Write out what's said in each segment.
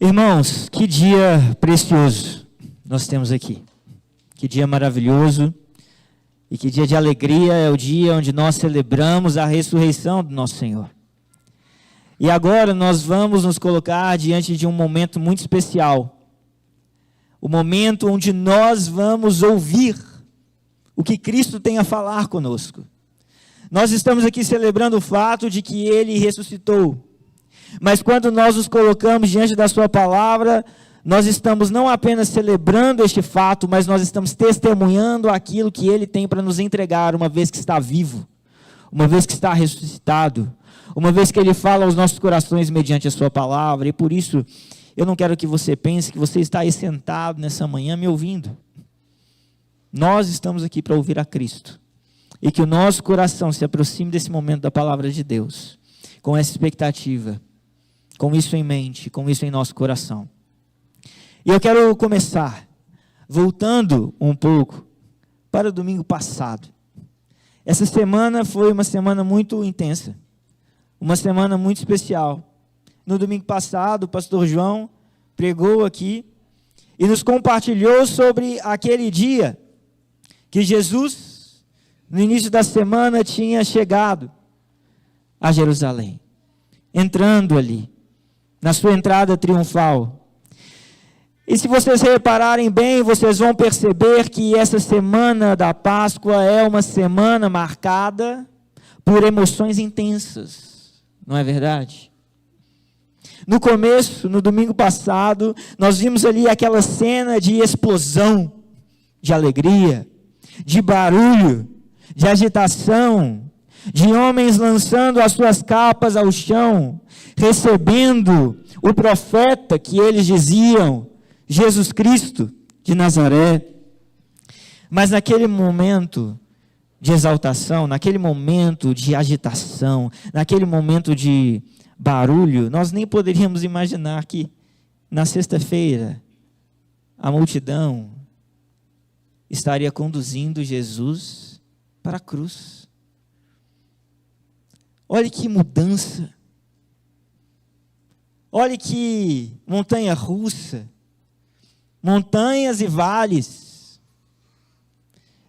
Irmãos, que dia precioso nós temos aqui. Que dia maravilhoso e que dia de alegria é o dia onde nós celebramos a ressurreição do nosso Senhor. E agora nós vamos nos colocar diante de um momento muito especial. O momento onde nós vamos ouvir o que Cristo tem a falar conosco. Nós estamos aqui celebrando o fato de que Ele ressuscitou. Mas quando nós nos colocamos diante da sua palavra, nós estamos não apenas celebrando este fato, mas nós estamos testemunhando aquilo que Ele tem para nos entregar, uma vez que está vivo, uma vez que está ressuscitado, uma vez que Ele fala aos nossos corações mediante a sua palavra. E por isso, eu não quero que você pense que você está aí sentado nessa manhã me ouvindo. Nós estamos aqui para ouvir a Cristo. E que o nosso coração se aproxime desse momento da palavra de Deus, com essa expectativa, com isso em mente, com isso em nosso coração. E eu quero começar voltando um pouco para o domingo passado. Essa semana foi uma semana muito intensa, uma semana muito especial. No domingo passado, o pastor João pregou aqui e nos compartilhou sobre aquele dia que Jesus, no início da semana, tinha chegado a Jerusalém, entrando ali, na sua entrada triunfal. E se vocês repararem bem, vocês vão perceber que essa semana da Páscoa é uma semana marcada por emoções intensas, não é verdade? No começo, no domingo passado, nós vimos ali aquela cena de explosão, de alegria, de barulho, de agitação, de homens lançando as suas capas ao chão, recebendo o profeta que eles diziam, Jesus Cristo de Nazaré. Mas naquele momento de exaltação, naquele momento de agitação, naquele momento de barulho, nós nem poderíamos imaginar que na sexta-feira a multidão estaria conduzindo Jesus para a cruz. Olhe que mudança. Olhe que montanha russa. Montanhas e vales.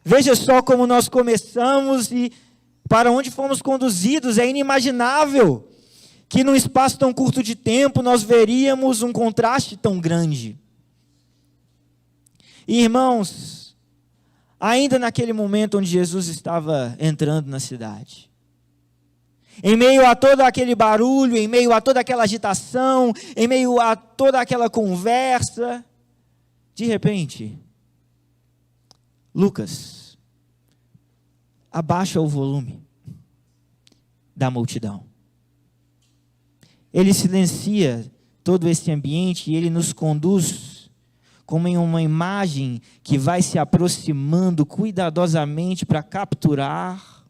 Veja só como nós começamos e para onde fomos conduzidos. É inimaginável que num espaço tão curto de tempo nós veríamos um contraste tão grande. E, irmãos, ainda naquele momento onde Jesus estava entrando na cidade, em meio a todo aquele barulho, em meio a toda aquela agitação, em meio a toda aquela conversa, de repente, Lucas abaixa o volume da multidão. Ele silencia todo esse ambiente e ele nos conduz como em uma imagem que vai se aproximando cuidadosamente para capturar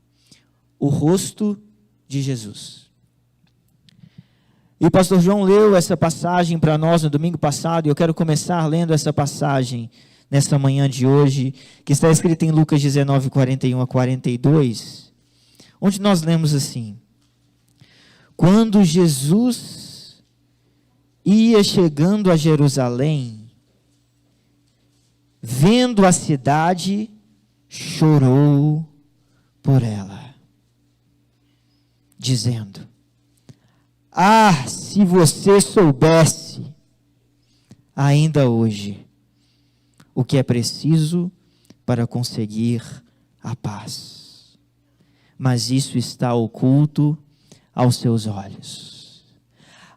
o rosto de Jesus. E o pastor João leu essa passagem para nós no domingo passado, e eu quero começar lendo essa passagem nessa manhã de hoje, que está escrita em Lucas 19, 41 a 42, onde nós lemos assim: quando Jesus ia chegando a Jerusalém, vendo a cidade, chorou por ela, dizendo: ah, se você soubesse, ainda hoje, o que é preciso para conseguir a paz. Mas isso está oculto aos seus olhos.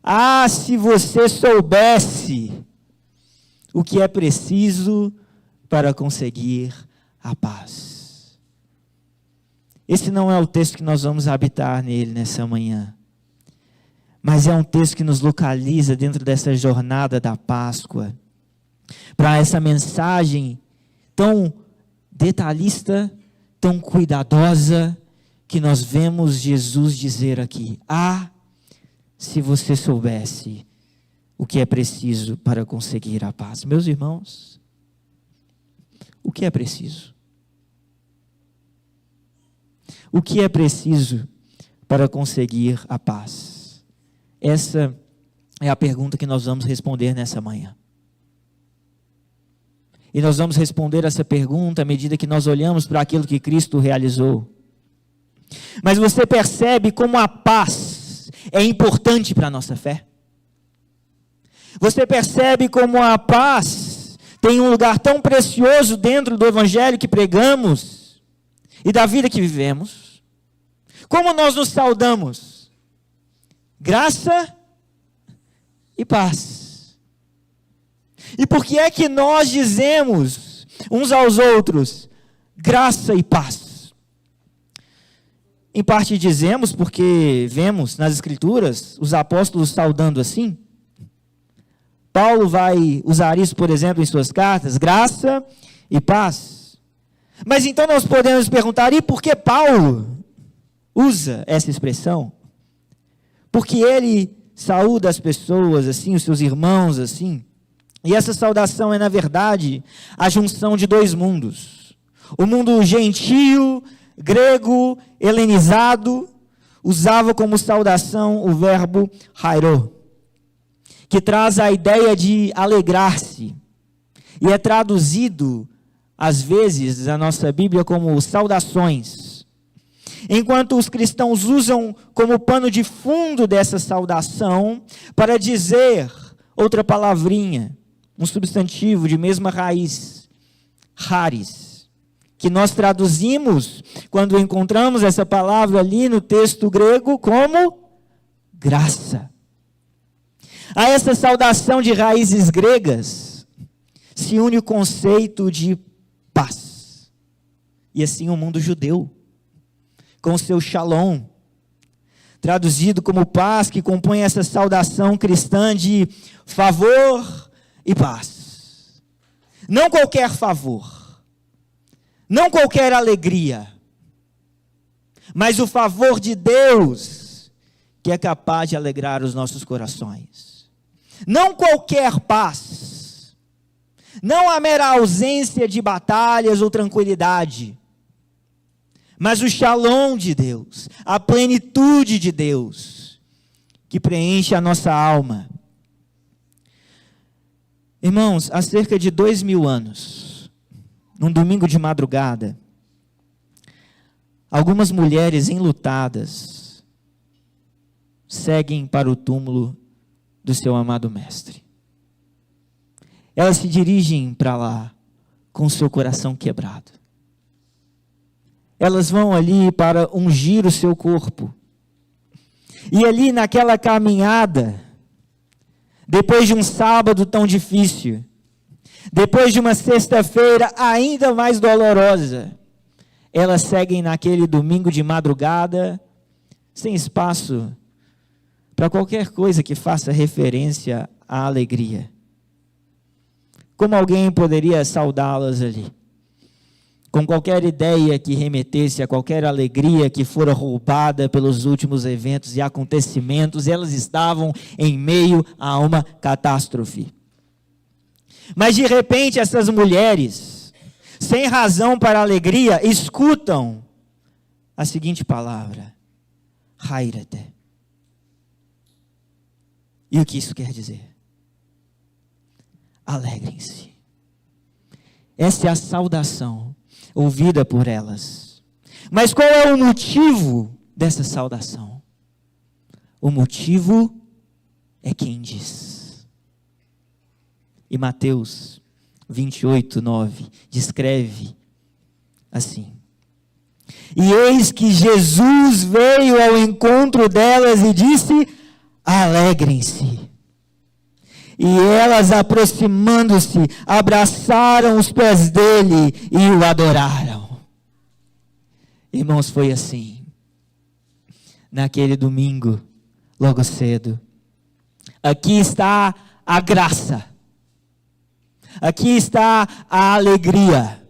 Ah, se você soubesse o que é preciso para conseguir a paz. Esse não é o texto que nós vamos habitar nele nessa manhã. Mas é um texto que nos localiza dentro dessa jornada da Páscoa, para essa mensagem tão detalhista, tão cuidadosa, que nós vemos Jesus dizer aqui: ah, se você soubesse o que é preciso para conseguir a paz. Meus irmãos, o que é preciso? O que é preciso para conseguir a paz? Essa É a pergunta que nós vamos responder nessa manhã. E nós vamos responder essa pergunta à medida que nós olhamos para aquilo que Cristo realizou. Mas você percebe como a paz é importante para a nossa fé? Você percebe como a paz tem um lugar tão precioso dentro do evangelho que pregamos e da vida que vivemos? Como nós nos saudamos? Graça e paz. E por que é que nós dizemos uns aos outros graça e paz? Em parte dizemos porque vemos nas Escrituras os apóstolos saudando assim. Paulo vai usar isso, por exemplo, em suas cartas, graça e paz. Mas então nós podemos perguntar, e por que Paulo usa essa expressão? Porque ele saúda as pessoas assim, os seus irmãos assim. E essa saudação é, na verdade, a junção de dois mundos. O mundo gentio, grego, helenizado, usava como saudação o verbo hairo, que traz a ideia de alegrar-se. E é traduzido, às vezes, na nossa Bíblia como saudações. Enquanto os cristãos usam como pano de fundo dessa saudação para dizer outra palavrinha, um substantivo de mesma raiz, charis, que nós traduzimos, quando encontramos essa palavra ali no texto grego, como graça. A essa saudação de raízes gregas se une o conceito de paz. E assim o mundo judeu, com seu shalom, traduzido como paz, que compõe essa saudação cristã de favor e paz. Não qualquer favor, não qualquer alegria, mas o favor de Deus, que é capaz de alegrar os nossos corações. Não qualquer paz, não a mera ausência de batalhas ou tranquilidade, mas o shalom de Deus, a plenitude de Deus, que preenche a nossa alma. Irmãos, há cerca de 2000 anos, num domingo de madrugada, algumas mulheres enlutadas seguem para o túmulo do seu amado mestre. Elas se dirigem para lá com o seu coração quebrado. Elas vão ali para ungir o seu corpo. E ali naquela caminhada, depois de um sábado tão difícil, depois de uma sexta-feira ainda mais dolorosa, elas seguem naquele domingo de madrugada, sem espaço para qualquer coisa que faça referência à alegria. Como alguém poderia saudá-las ali? Com qualquer ideia que remetesse a qualquer alegria que fora roubada pelos últimos eventos e acontecimentos, elas estavam em meio a uma catástrofe. Mas de repente essas mulheres, sem razão para alegria, escutam a seguinte palavra: Hairete. E o que isso quer dizer? Alegrem-se. Essa é a saudação ouvida por elas. Mas qual é o motivo dessa saudação? O motivo é quem diz. E Mateus 28:9 descreve assim: E eis que Jesus veio ao encontro delas e disse: alegrem-se. E elas, aproximando-se, abraçaram os pés dele e o adoraram. Irmãos, foi assim. Naquele domingo, logo cedo. Aqui está a graça. Aqui está a alegria.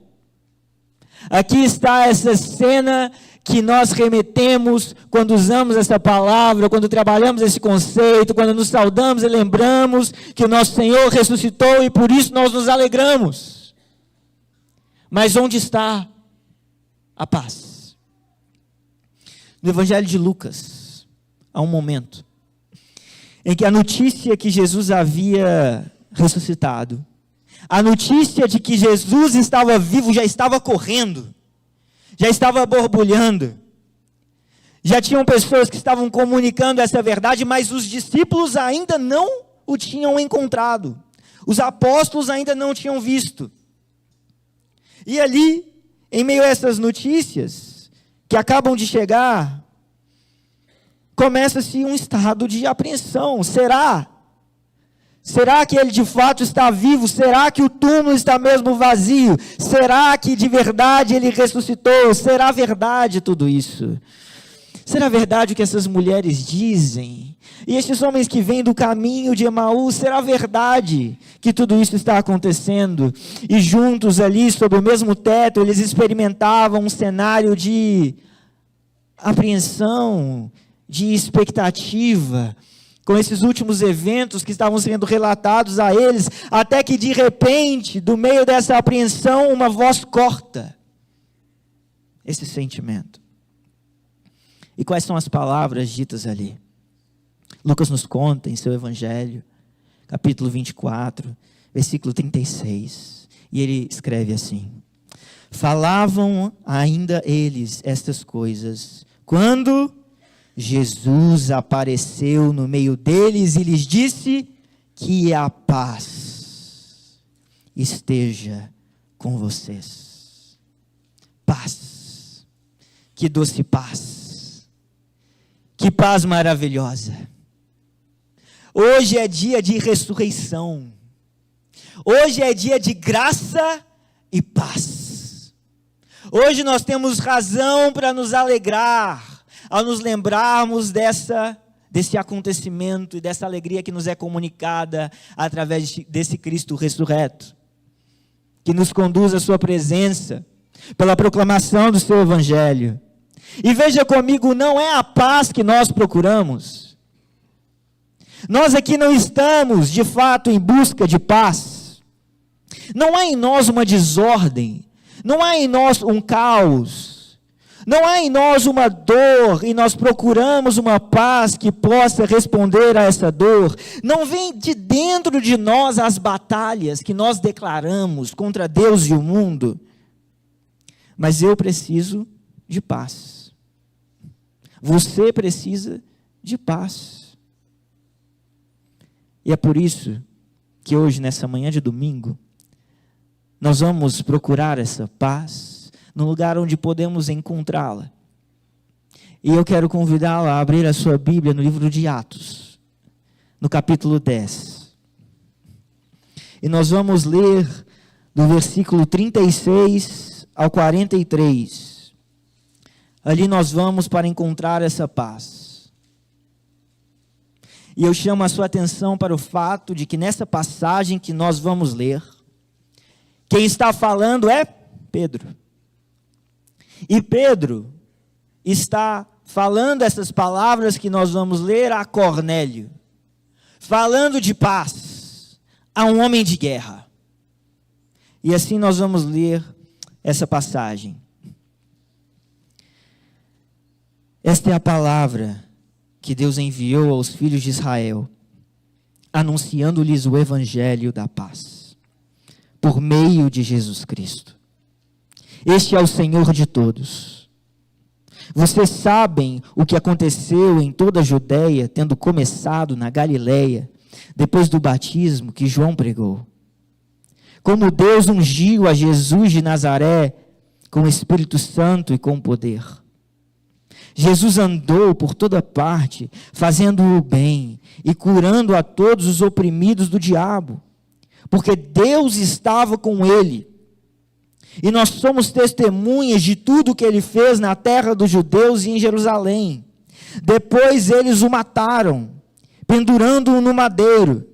Aqui está essa cena que nós remetemos quando usamos essa palavra, quando trabalhamos esse conceito, quando nos saudamos e lembramos que o nosso Senhor ressuscitou e por isso nós nos alegramos. Mas onde está a paz? No Evangelho de Lucas, há um momento em que a notícia que Jesus havia ressuscitado, a notícia de que Jesus estava vivo já estava correndo, já estava borbulhando. Já tinham pessoas que estavam comunicando essa verdade, mas os discípulos ainda não o tinham encontrado. Os apóstolos ainda não tinham visto. E ali, em meio a essas notícias que acabam de chegar, começa-se um estado de apreensão. Será que ele de fato está vivo? Será que o túmulo está mesmo vazio? Será que de verdade ele ressuscitou? Será verdade tudo isso? Será verdade o que essas mulheres dizem? E estes homens que vêm do caminho de Emaús, será verdade que tudo isso está acontecendo? E juntos ali, sob o mesmo teto, eles experimentavam um cenário de apreensão, de expectativa, com esses últimos eventos que estavam sendo relatados a eles, até que de repente, do meio dessa apreensão, uma voz corta esse sentimento. E quais são as palavras ditas ali? Lucas nos conta em seu evangelho, capítulo 24, versículo 36, e ele escreve assim: falavam ainda eles estas coisas, quando Jesus apareceu no meio deles e lhes disse: que a paz esteja com vocês. Paz, que doce paz, que paz maravilhosa. Hoje é dia de ressurreição, hoje é dia de graça e paz. Hoje nós temos razão para nos alegrar, ao nos lembrarmos desse acontecimento e dessa alegria que nos é comunicada através desse Cristo ressurreto, que nos conduz à sua presença, pela proclamação do seu evangelho. E veja comigo, não é a paz que nós procuramos. Nós aqui não estamos, de fato, em busca de paz. Não há em nós uma desordem, não há em nós um caos, não há em nós uma dor, e nós procuramos uma paz que possa responder a essa dor. Não vem de dentro de nós as batalhas que nós declaramos contra Deus e o mundo, mas eu preciso de paz. Você precisa de paz. E é por isso que hoje, nessa manhã de domingo, nós vamos procurar essa paz no lugar onde podemos encontrá-la. E eu quero convidá-la a abrir a sua Bíblia no livro de Atos, no capítulo 10. E nós vamos ler do versículo 36 ao 43. Ali nós vamos para encontrar essa paz. E eu chamo a sua atenção para o fato de que nessa passagem que nós vamos ler, quem está falando é Pedro. E Pedro está falando essas palavras que nós vamos ler a Cornélio, falando de paz a um homem de guerra. E assim nós vamos ler essa passagem. Esta é a palavra que Deus enviou aos filhos de Israel, anunciando-lhes o evangelho da paz, por meio de Jesus Cristo. Este é o Senhor de todos. Vocês sabem o que aconteceu em toda a Judeia, tendo começado na Galileia, depois do batismo que João pregou. Como Deus ungiu a Jesus de Nazaré com o Espírito Santo e com poder. Jesus andou por toda parte, fazendo o bem e curando a todos os oprimidos do diabo, porque Deus estava com ele. E nós somos testemunhas de tudo o que ele fez na terra dos judeus e em Jerusalém. Depois eles o mataram, pendurando-o no madeiro.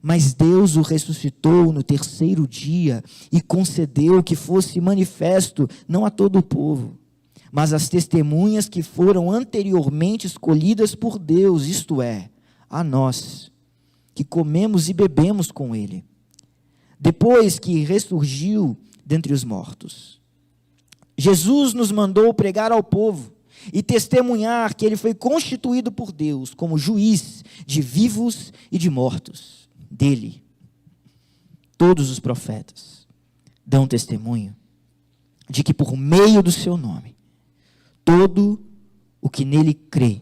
Mas Deus o ressuscitou no terceiro dia e concedeu que fosse manifesto não a todo o povo, mas às testemunhas que foram anteriormente escolhidas por Deus, isto é, a nós, que comemos e bebemos com ele, depois que ressurgiu dentre os mortos. Jesus nos mandou pregar ao povo e testemunhar que ele foi constituído por Deus como juiz de vivos e de mortos. Dele, todos os profetas dão testemunho de que por meio do seu nome, todo o que nele crê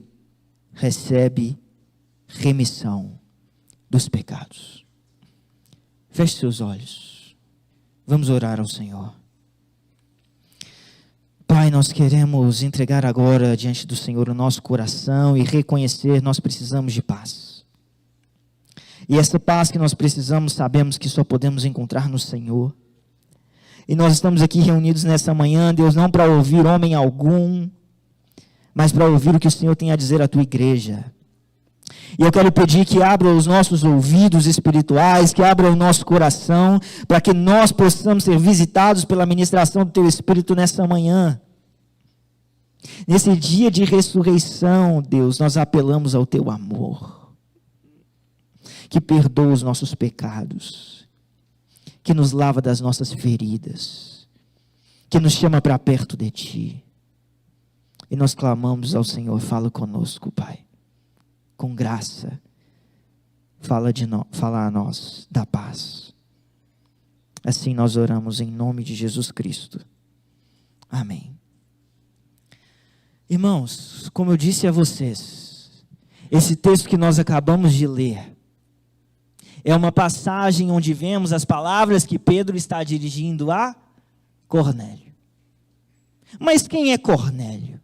recebe remissão dos pecados. Feche seus olhos. Vamos orar ao Senhor. Pai, nós queremos entregar agora diante do Senhor o nosso coração e reconhecer nós precisamos de paz. E essa paz que nós precisamos, sabemos que só podemos encontrar no Senhor. E nós estamos aqui reunidos nessa manhã, Deus, não para ouvir homem algum, mas para ouvir o que o Senhor tem a dizer à tua igreja. E eu quero pedir que abra os nossos ouvidos espirituais, que abra o nosso coração, para que nós possamos ser visitados pela ministração do teu Espírito nessa manhã. Nesse dia de ressurreição, Deus, nós apelamos ao teu amor, que perdoa os nossos pecados, que nos lava das nossas feridas, que nos chama para perto de ti. E nós clamamos ao Senhor, fala conosco, Pai. Com graça, fala a nós da paz. Assim nós oramos em nome de Jesus Cristo. Amém. Irmãos, como eu disse a vocês, esse texto que nós acabamos de ler, é uma passagem onde vemos as palavras que Pedro está dirigindo a Cornélio. Mas quem é Cornélio?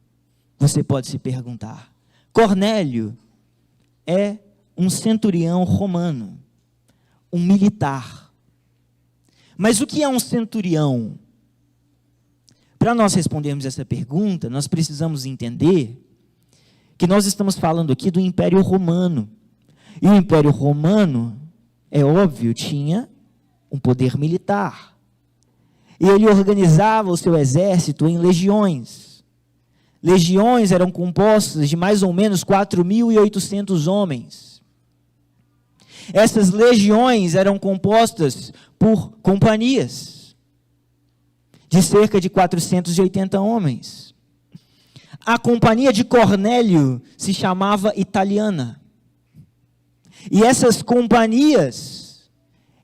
Você pode se perguntar. Cornélio é um centurião romano, um militar. Mas o que é um centurião? Para nós respondermos essa pergunta, nós precisamos entender que nós estamos falando aqui do Império Romano. E o Império Romano, é óbvio, tinha um poder militar. E ele organizava o seu exército em legiões. Legiões eram compostas de mais ou menos 4.800 homens. Essas legiões eram compostas por companhias de cerca de 480 homens. A companhia de Cornélio se chamava Italiana. E essas companhias,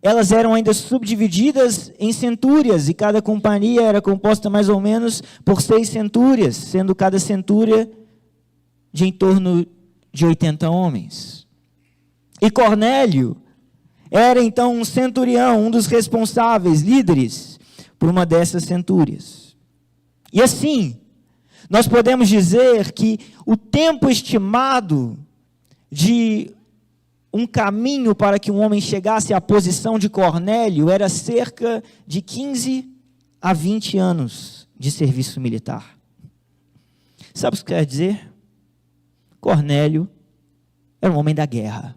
elas eram ainda subdivididas em centúrias, e cada companhia era composta mais ou menos por 6 centúrias, sendo cada centúria de em torno de 80 homens. E Cornélio era então um centurião, um dos responsáveis, líderes, por uma dessas centúrias. E assim, nós podemos dizer que o tempo estimado de um caminho para que um homem chegasse à posição de Cornélio era cerca de 15 a 20 anos de serviço militar. Sabe o que quer dizer? Cornélio era um homem da guerra.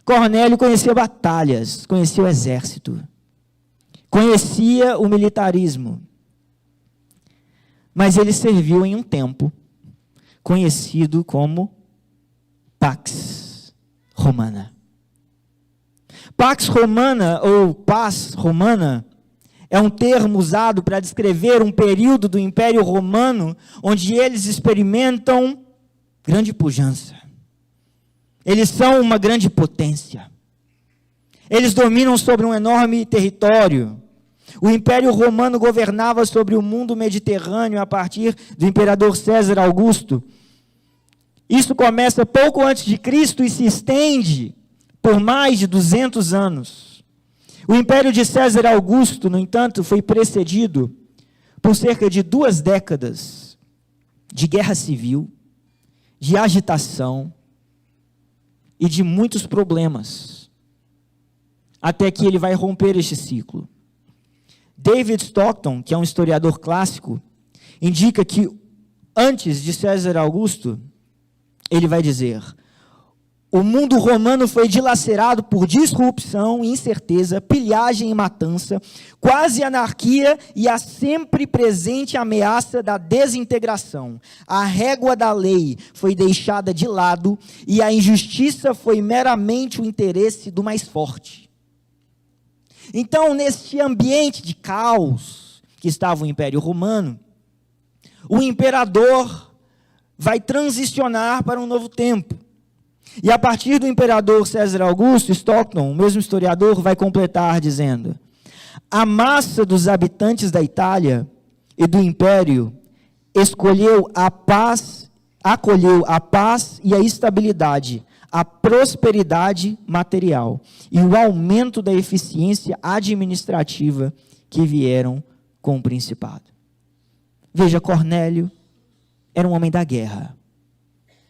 Cornélio conhecia batalhas, conhecia o exército, conhecia o militarismo. Mas ele serviu em um tempo conhecido como Pax Romana. Pax Romana, ou paz romana, é um termo usado para descrever um período do Império Romano onde eles experimentam grande pujança. Eles são uma grande potência. Eles dominam sobre um enorme território. O Império Romano governava sobre o mundo mediterrâneo a partir do imperador César Augusto. Isso começa pouco antes de Cristo e se estende por mais de 200 anos. O Império de César Augusto, no entanto, foi precedido por cerca de 2 décadas de guerra civil, de agitação e de muitos problemas, até que ele vai romper este ciclo. David Stockton, que é um historiador clássico, indica que antes de César Augusto, ele vai dizer: o mundo romano foi dilacerado por disrupção, incerteza, pilhagem e matança, quase anarquia e a sempre presente ameaça da desintegração. A régua da lei foi deixada de lado e a injustiça foi meramente o interesse do mais forte. Então, neste ambiente de caos que estava o Império Romano, o imperador vai transicionar para um novo tempo. E a partir do imperador César Augusto, Stockton, o mesmo historiador, vai completar dizendo: a massa dos habitantes da Itália e do Império acolheu a paz e a estabilidade, a prosperidade material e o aumento da eficiência administrativa que vieram com o principado. Veja, Cornélio era um homem da guerra,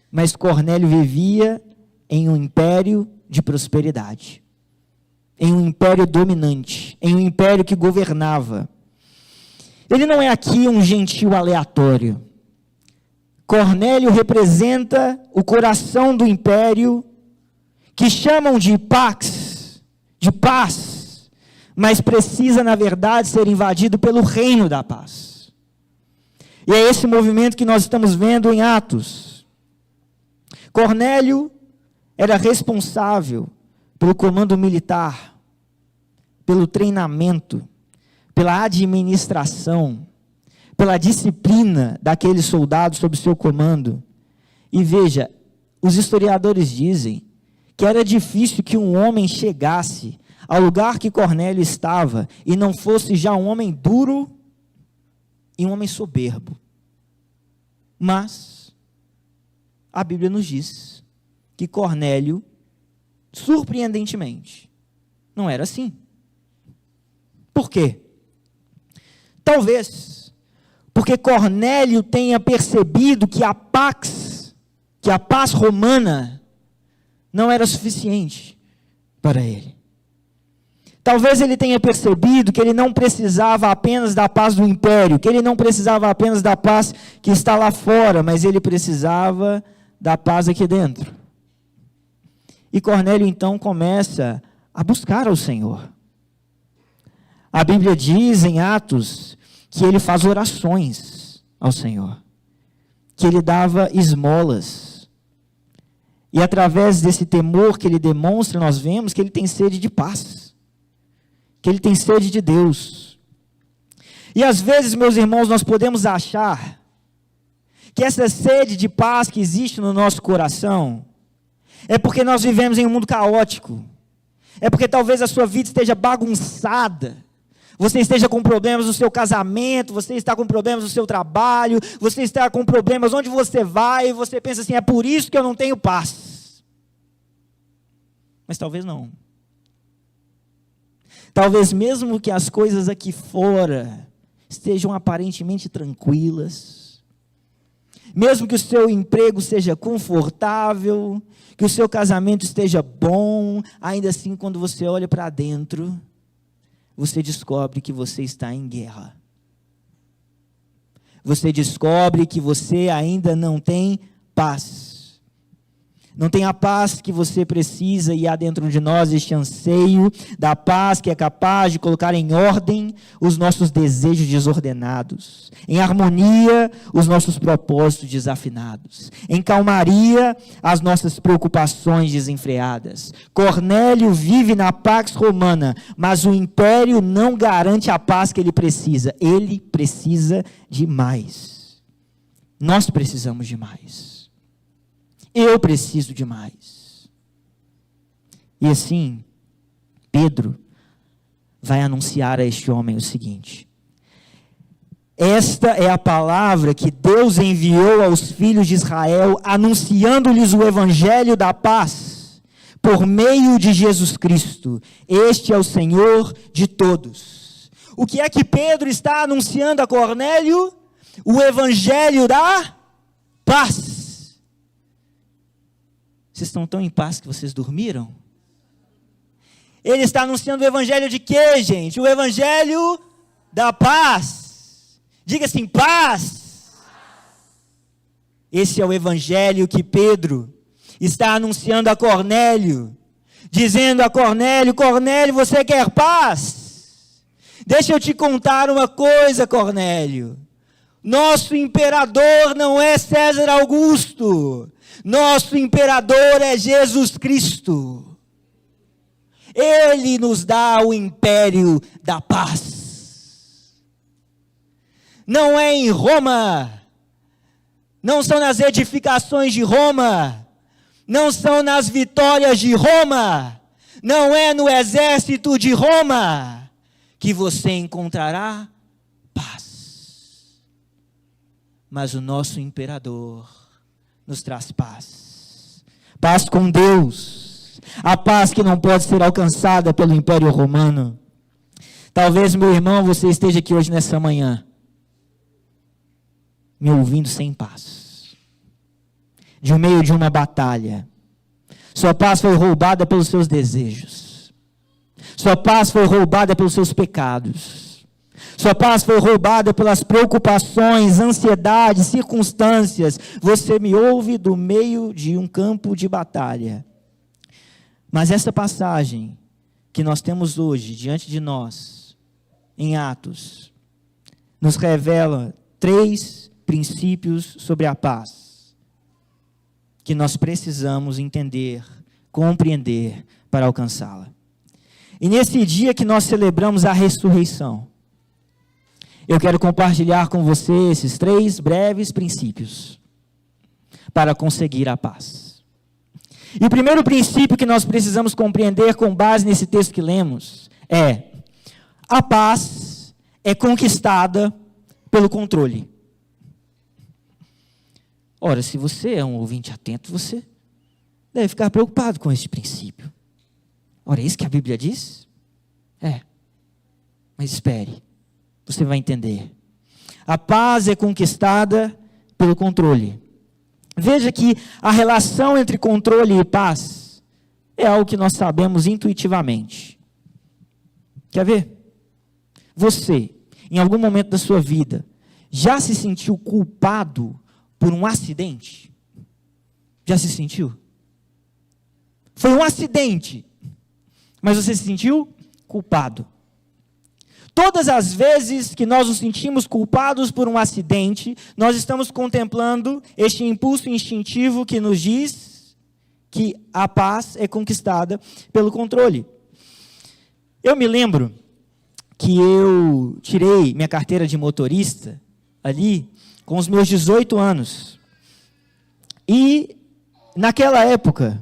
mas Cornélio vivia em um império de prosperidade, em um império dominante, em um império que governava. Ele não é aqui um gentil aleatório. Cornélio representa o coração do império, que chamam de pax, de paz, mas precisa, na verdade, ser invadido pelo reino da paz. E é esse movimento que nós estamos vendo em Atos. Cornélio era responsável pelo comando militar, pelo treinamento, pela administração, pela disciplina daqueles soldados sob seu comando. E veja, os historiadores dizem que era difícil que um homem chegasse ao lugar que Cornélio estava e não fosse já um homem duro e um homem soberbo. Mas a Bíblia nos diz que Cornélio, surpreendentemente, não era assim. Por quê? Talvez porque Cornélio tenha percebido que a paz romana, não era suficiente para ele. Talvez ele tenha percebido que ele não precisava apenas da paz do império, que ele não precisava apenas da paz que está lá fora, mas ele precisava da paz aqui dentro. E Cornélio então começa a buscar ao Senhor. A Bíblia diz em Atos que ele faz orações ao Senhor, que ele dava esmolas. E através desse temor que ele demonstra, nós vemos que ele tem sede de paz, que ele tem sede de Deus. E às vezes, meus irmãos, nós podemos achar que essa sede de paz que existe no nosso coração é porque nós vivemos em um mundo caótico, é porque talvez a sua vida esteja bagunçada, você esteja com problemas no seu casamento, você está com problemas no seu trabalho, você está com problemas onde você vai, e você pensa assim, é por isso que eu não tenho paz. Mas talvez não. Talvez mesmo que as coisas aqui fora estejam aparentemente tranquilas, mesmo que o seu emprego seja confortável, que o seu casamento esteja bom, ainda assim quando você olha para dentro, você descobre que você está em guerra. Você descobre que você ainda não tem paz. Não tem a paz que você precisa, e há dentro de nós este anseio da paz que é capaz de colocar em ordem os nossos desejos desordenados, em harmonia os nossos propósitos desafinados, em calmaria as nossas preocupações desenfreadas. Cornélio vive na pax romana, mas o império não garante a paz que ele precisa. Ele precisa de mais. Nós precisamos de mais. Eu preciso de mais. E assim, Pedro vai anunciar a este homem o seguinte: esta é a palavra que Deus enviou aos filhos de Israel, anunciando-lhes o evangelho da paz, por meio de Jesus Cristo. Este é o Senhor de todos. O que é que Pedro está anunciando a Cornélio? O evangelho da paz. Vocês estão tão em paz que vocês dormiram? Ele está anunciando o evangelho de quê, gente? O evangelho da paz. Diga assim, paz. Esse é o evangelho que Pedro está anunciando a Cornélio, dizendo a Cornélio: Cornélio, você quer paz? Deixa eu te contar uma coisa, Cornélio. Nosso imperador não é César Augusto. Nosso imperador é Jesus Cristo. Ele nos dá o império da paz. Não é em Roma, não são nas edificações de Roma, não são nas vitórias de Roma, não é no exército de Roma que você encontrará paz. Mas o nosso imperador nos traz paz. Paz com Deus. A paz que não pode ser alcançada pelo Império Romano. Talvez, meu irmão, você esteja aqui hoje nessa manhã, me ouvindo sem paz. De meio de uma batalha. Sua paz foi roubada pelos seus desejos. Sua paz foi roubada pelos seus pecados. Sua paz foi roubada pelas preocupações, ansiedades, circunstâncias. Você me ouve do meio de um campo de batalha. Mas essa passagem que nós temos hoje diante de nós, em Atos, nos revela 3 princípios sobre a paz que nós precisamos entender, compreender para alcançá-la. E nesse dia que nós celebramos a ressurreição, eu quero compartilhar com você esses 3 breves princípios para conseguir a paz. E o primeiro princípio que nós precisamos compreender com base nesse texto que lemos é: a paz é conquistada pelo controle. Ora, se você é um ouvinte atento, você deve ficar preocupado com esse princípio. Ora, é isso que a Bíblia diz? É. Mas espere, você vai entender. A paz é conquistada pelo controle. Veja que a relação entre controle e paz é algo que nós sabemos intuitivamente. Quer ver? Você, em algum momento da sua vida, já se sentiu culpado por um acidente? Já se sentiu? Foi um acidente, mas você se sentiu culpado. Todas as vezes que nós nos sentimos culpados por um acidente, nós estamos contemplando este impulso instintivo que nos diz que a paz é conquistada pelo controle. Eu me lembro que eu tirei minha carteira de motorista ali com os meus 18 anos. E naquela época,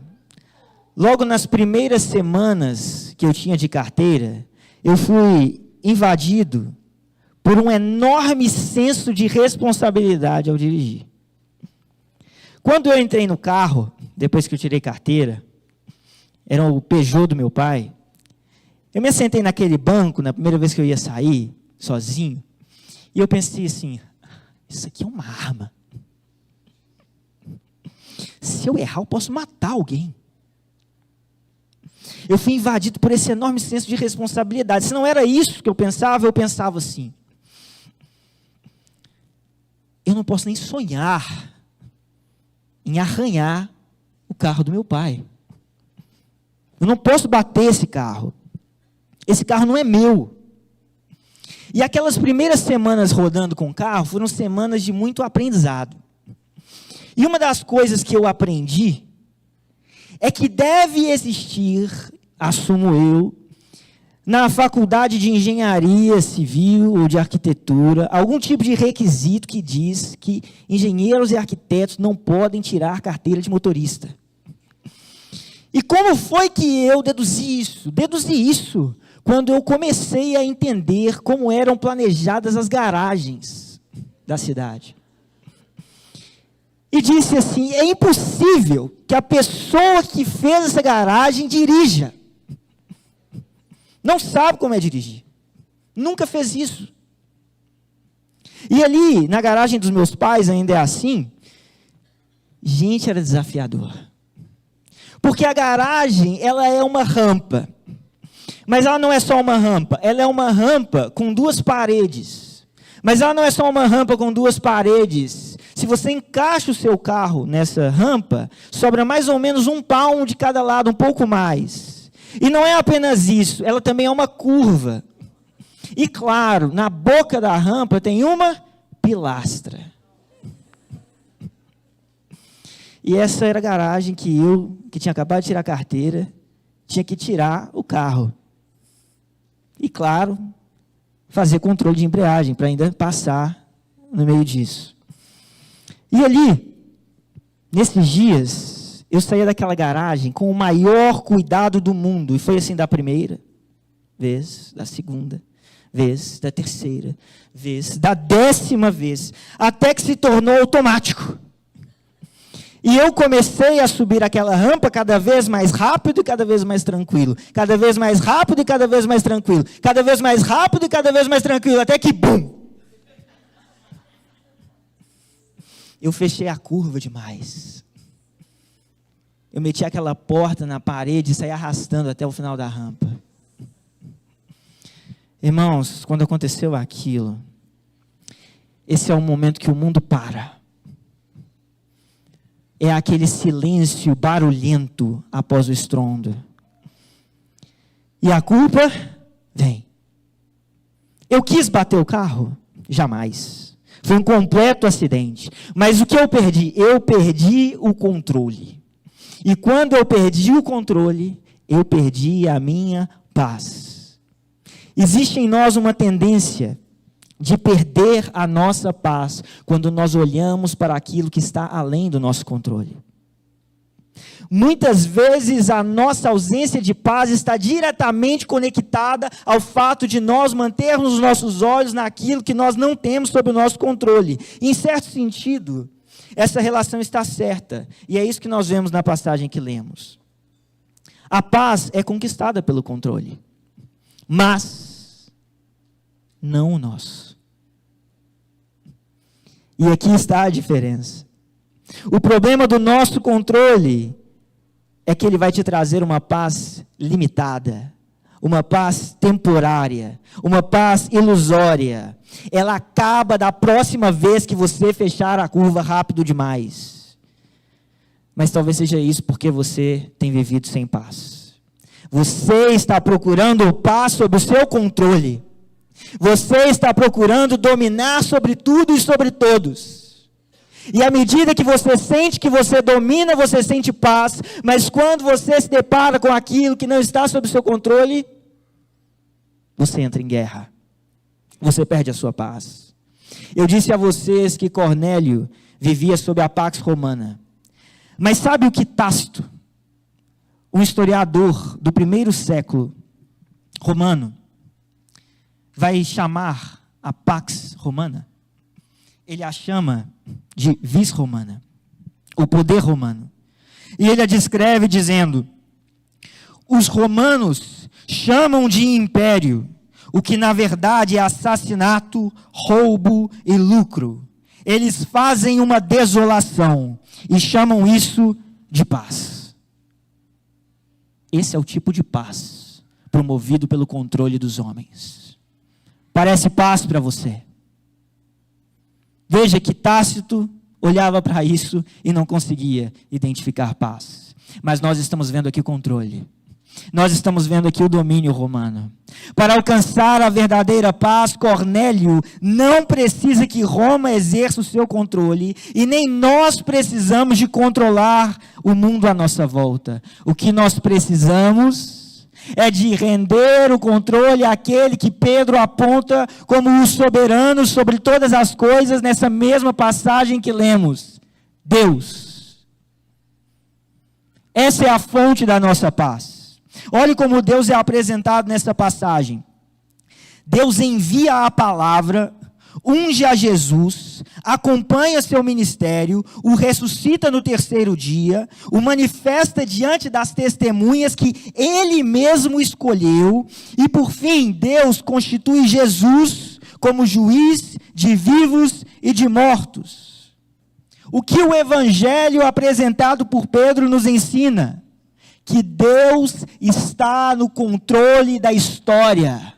logo nas primeiras semanas que eu tinha de carteira, eu fui invadido por um enorme senso de responsabilidade ao dirigir. Quando eu entrei no carro, depois que eu tirei carteira, era o Peugeot do meu pai, eu me assentei naquele banco, na primeira vez que eu ia sair, sozinho, e eu pensei assim: isso aqui é uma arma. Se eu errar, eu posso matar alguém. Eu fui invadido por esse enorme senso de responsabilidade. Se não era isso que eu pensava assim: eu não posso nem sonhar em arranhar o carro do meu pai. Eu não posso bater esse carro. Esse carro não é meu. E aquelas primeiras semanas rodando com o carro foram semanas de muito aprendizado. E uma das coisas que eu aprendi é que deve existir, assumo eu, na faculdade de engenharia civil ou de arquitetura, algum tipo de requisito que diz que engenheiros e arquitetos não podem tirar carteira de motorista. E como foi que eu deduzi isso? Deduzi isso quando eu comecei a entender como eram planejadas as garagens da cidade. E disse assim: é impossível que a pessoa que fez essa garagem dirija. Não sabe como é dirigir. Nunca fez isso. E ali, na garagem dos meus pais, ainda é assim. Gente, era desafiador. Porque a garagem, ela é uma rampa. Mas ela não é só uma rampa. Ela é uma rampa com 2 paredes. Mas ela não é só uma rampa com 2 paredes. Se você encaixa o seu carro nessa rampa, sobra mais ou menos 1 palmo de cada lado, um pouco mais. E não é apenas isso, ela também é uma curva. E claro, na boca da rampa tem uma pilastra. E essa era a garagem que eu, que tinha acabado de tirar a carteira, tinha que tirar o carro. E claro, fazer controle de embreagem, para ainda passar no meio disso. E ali, nesses dias, eu saía daquela garagem com o maior cuidado do mundo. E foi assim da primeira vez, da segunda vez, da terceira vez, da 10ª vez, até que se tornou automático. E eu comecei a subir aquela rampa cada vez mais rápido e cada vez mais tranquilo. Cada vez mais rápido e cada vez mais tranquilo. Cada vez mais rápido e cada vez mais tranquilo. Até que, bum! Eu fechei a curva demais. Eu meti aquela porta na parede e saí arrastando até o final da rampa. Irmãos, quando aconteceu aquilo, esse é o momento que o mundo para. É aquele silêncio barulhento após o estrondo. E a culpa vem. Eu quis bater o carro? Jamais. Foi um completo acidente. Mas o que eu perdi? Eu perdi o controle. E quando eu perdi o controle, eu perdi a minha paz. Existe em nós uma tendência de perder a nossa paz quando nós olhamos para aquilo que está além do nosso controle. Muitas vezes a nossa ausência de paz está diretamente conectada ao fato de nós mantermos os nossos olhos naquilo que nós não temos sob o nosso controle. Em certo sentido, essa relação está certa, e é isso que nós vemos na passagem que lemos. A paz é conquistada pelo controle, mas não o nosso. E aqui está a diferença. O problema do nosso controle é que ele vai te trazer uma paz limitada, uma paz temporária, uma paz ilusória. Ela acaba da próxima vez que você fechar a curva rápido demais. Mas talvez seja isso porque você tem vivido sem paz. Você está procurando paz sob o seu controle. Você está procurando dominar sobre tudo e sobre todos. E à medida que você sente que você domina, você sente paz. Mas quando você se depara com aquilo que não está sob o seu controle, você entra em guerra. Você perde a sua paz. Eu disse a vocês que Cornélio vivia sob a Pax Romana. Mas sabe o que Tácito, um historiador do 1º século romano, vai chamar a Pax Romana? Ele a chama de vis romana, o poder romano. E ele a descreve dizendo: os romanos chamam de império o que na verdade é assassinato, roubo e lucro. Eles fazem uma desolação e chamam isso de paz. Esse é o tipo de paz promovido pelo controle dos homens. Parece paz para você? Veja que Tácito olhava para isso e não conseguia identificar paz. Mas nós estamos vendo aqui controle. Nós estamos vendo aqui o domínio romano. Para alcançar a verdadeira paz, Cornélio não precisa que Roma exerça o seu controle, e nem nós precisamos de controlar o mundo à nossa volta. O que nós precisamos é de render o controle àquele que Pedro aponta como o soberano sobre todas as coisas nessa mesma passagem que lemos: Deus. Essa é a fonte da nossa paz. Olhe como Deus é apresentado nessa passagem. Deus envia a palavra, unge a Jesus, acompanha seu ministério, o ressuscita no 3º dia, o manifesta diante das testemunhas que Ele mesmo escolheu, e por fim, Deus constitui Jesus como juiz de vivos e de mortos. O que o evangelho apresentado por Pedro nos ensina? Que Deus está no controle da história.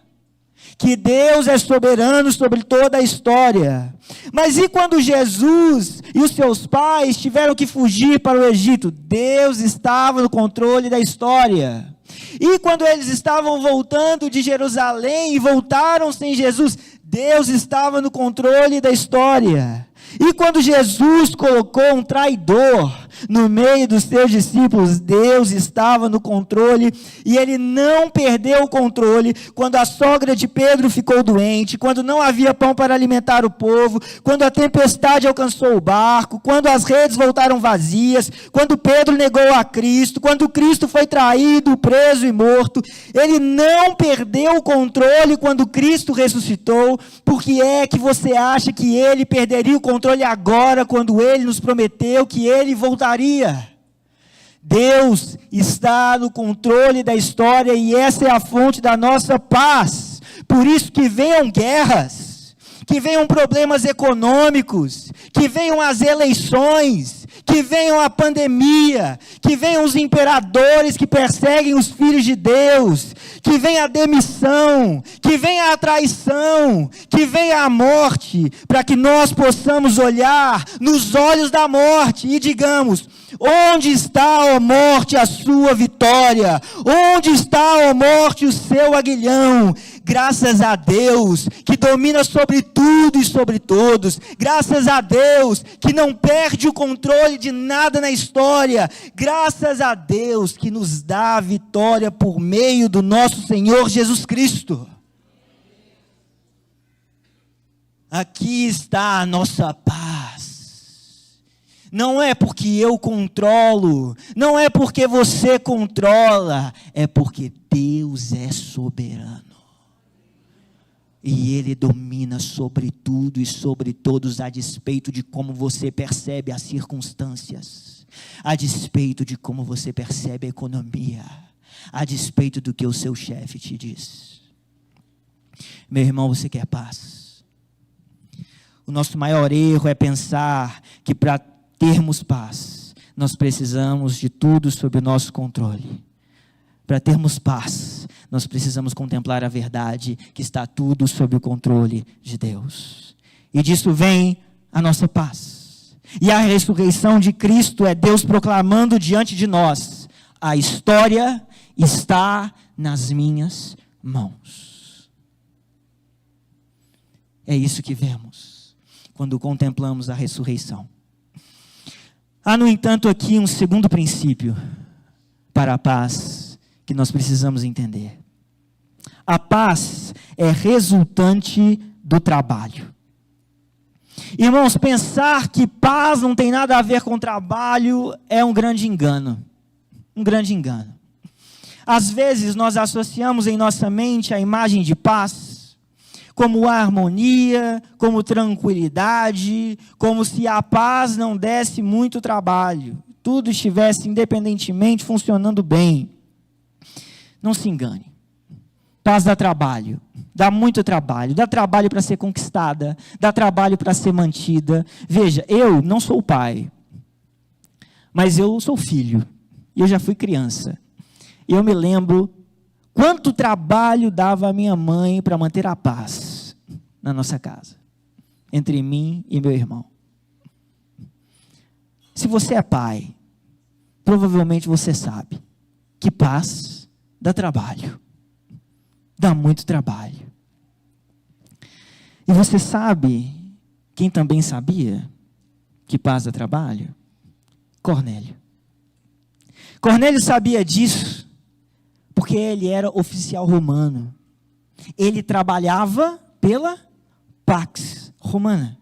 Que Deus é soberano sobre toda a história. Mas e quando Jesus e os seus pais tiveram que fugir para o Egito? Deus estava no controle da história. E quando eles estavam voltando de Jerusalém e voltaram sem Jesus, Deus estava no controle da história. E quando Jesus colocou um traidor no meio dos seus discípulos. Deus estava no controle e ele não perdeu o controle quando a sogra de Pedro ficou doente, quando não havia pão para alimentar o povo, quando a tempestade alcançou o barco, quando as redes voltaram vazias, quando Pedro negou a Cristo, quando Cristo foi traído, preso e morto. Ele não perdeu o controle quando Cristo ressuscitou. Por que é que você acha que ele perderia o controle agora, quando ele nos prometeu que ele voltaria? Deus está no controle da história e essa é a fonte da nossa paz. Por isso que venham guerras, que venham problemas econômicos, que venham as eleições, que venham a pandemia, que venham os imperadores que perseguem os filhos de Deus, que venha a demissão, que venha a traição, que venha a morte, para que nós possamos olhar nos olhos da morte e digamos: onde está, ó morte, a sua vitória? Onde está, ó morte, o seu aguilhão? Graças a Deus, que domina sobre tudo e sobre todos. Graças a Deus, que não perde o controle de nada na história. Graças a Deus, que nos dá a vitória por meio do nosso Senhor Jesus Cristo. Aqui está a nossa paz. Não é porque eu controlo, não é porque você controla, é porque Deus é soberano. E Ele domina sobre tudo e sobre todos, a despeito de como você percebe as circunstâncias, a despeito de como você percebe a economia, a despeito do que o seu chefe te diz. Meu irmão, você quer paz? O nosso maior erro é pensar que para termos paz, nós precisamos de tudo sob o nosso controle. Para termos paz, nós precisamos contemplar a verdade que está tudo sob o controle de Deus. E disso vem a nossa paz. E a ressurreição de Cristo é Deus proclamando diante de nós: a história está nas minhas mãos. É isso que vemos quando contemplamos a ressurreição. Há, no entanto, aqui um segundo princípio para a paz que nós precisamos entender. A paz é resultante do trabalho. Irmãos, pensar que paz não tem nada a ver com trabalho é um grande engano. Um grande engano. Às vezes nós associamos em nossa mente a imagem de paz como harmonia, como tranquilidade, como se a paz não desse muito trabalho, tudo estivesse independentemente funcionando bem. Não se engane. Paz dá trabalho, dá muito trabalho, dá trabalho para ser conquistada, dá trabalho para ser mantida. Veja, eu não sou pai, mas eu sou filho, e eu já fui criança. Eu me lembro quanto trabalho dava a minha mãe para manter a paz na nossa casa, entre mim e meu irmão. Se você é pai, provavelmente você sabe que paz dá trabalho. Dá muito trabalho. E você sabe quem também sabia que paz dá trabalho? Cornélio. Cornélio sabia disso porque ele era oficial romano. Ele trabalhava pela Pax Romana.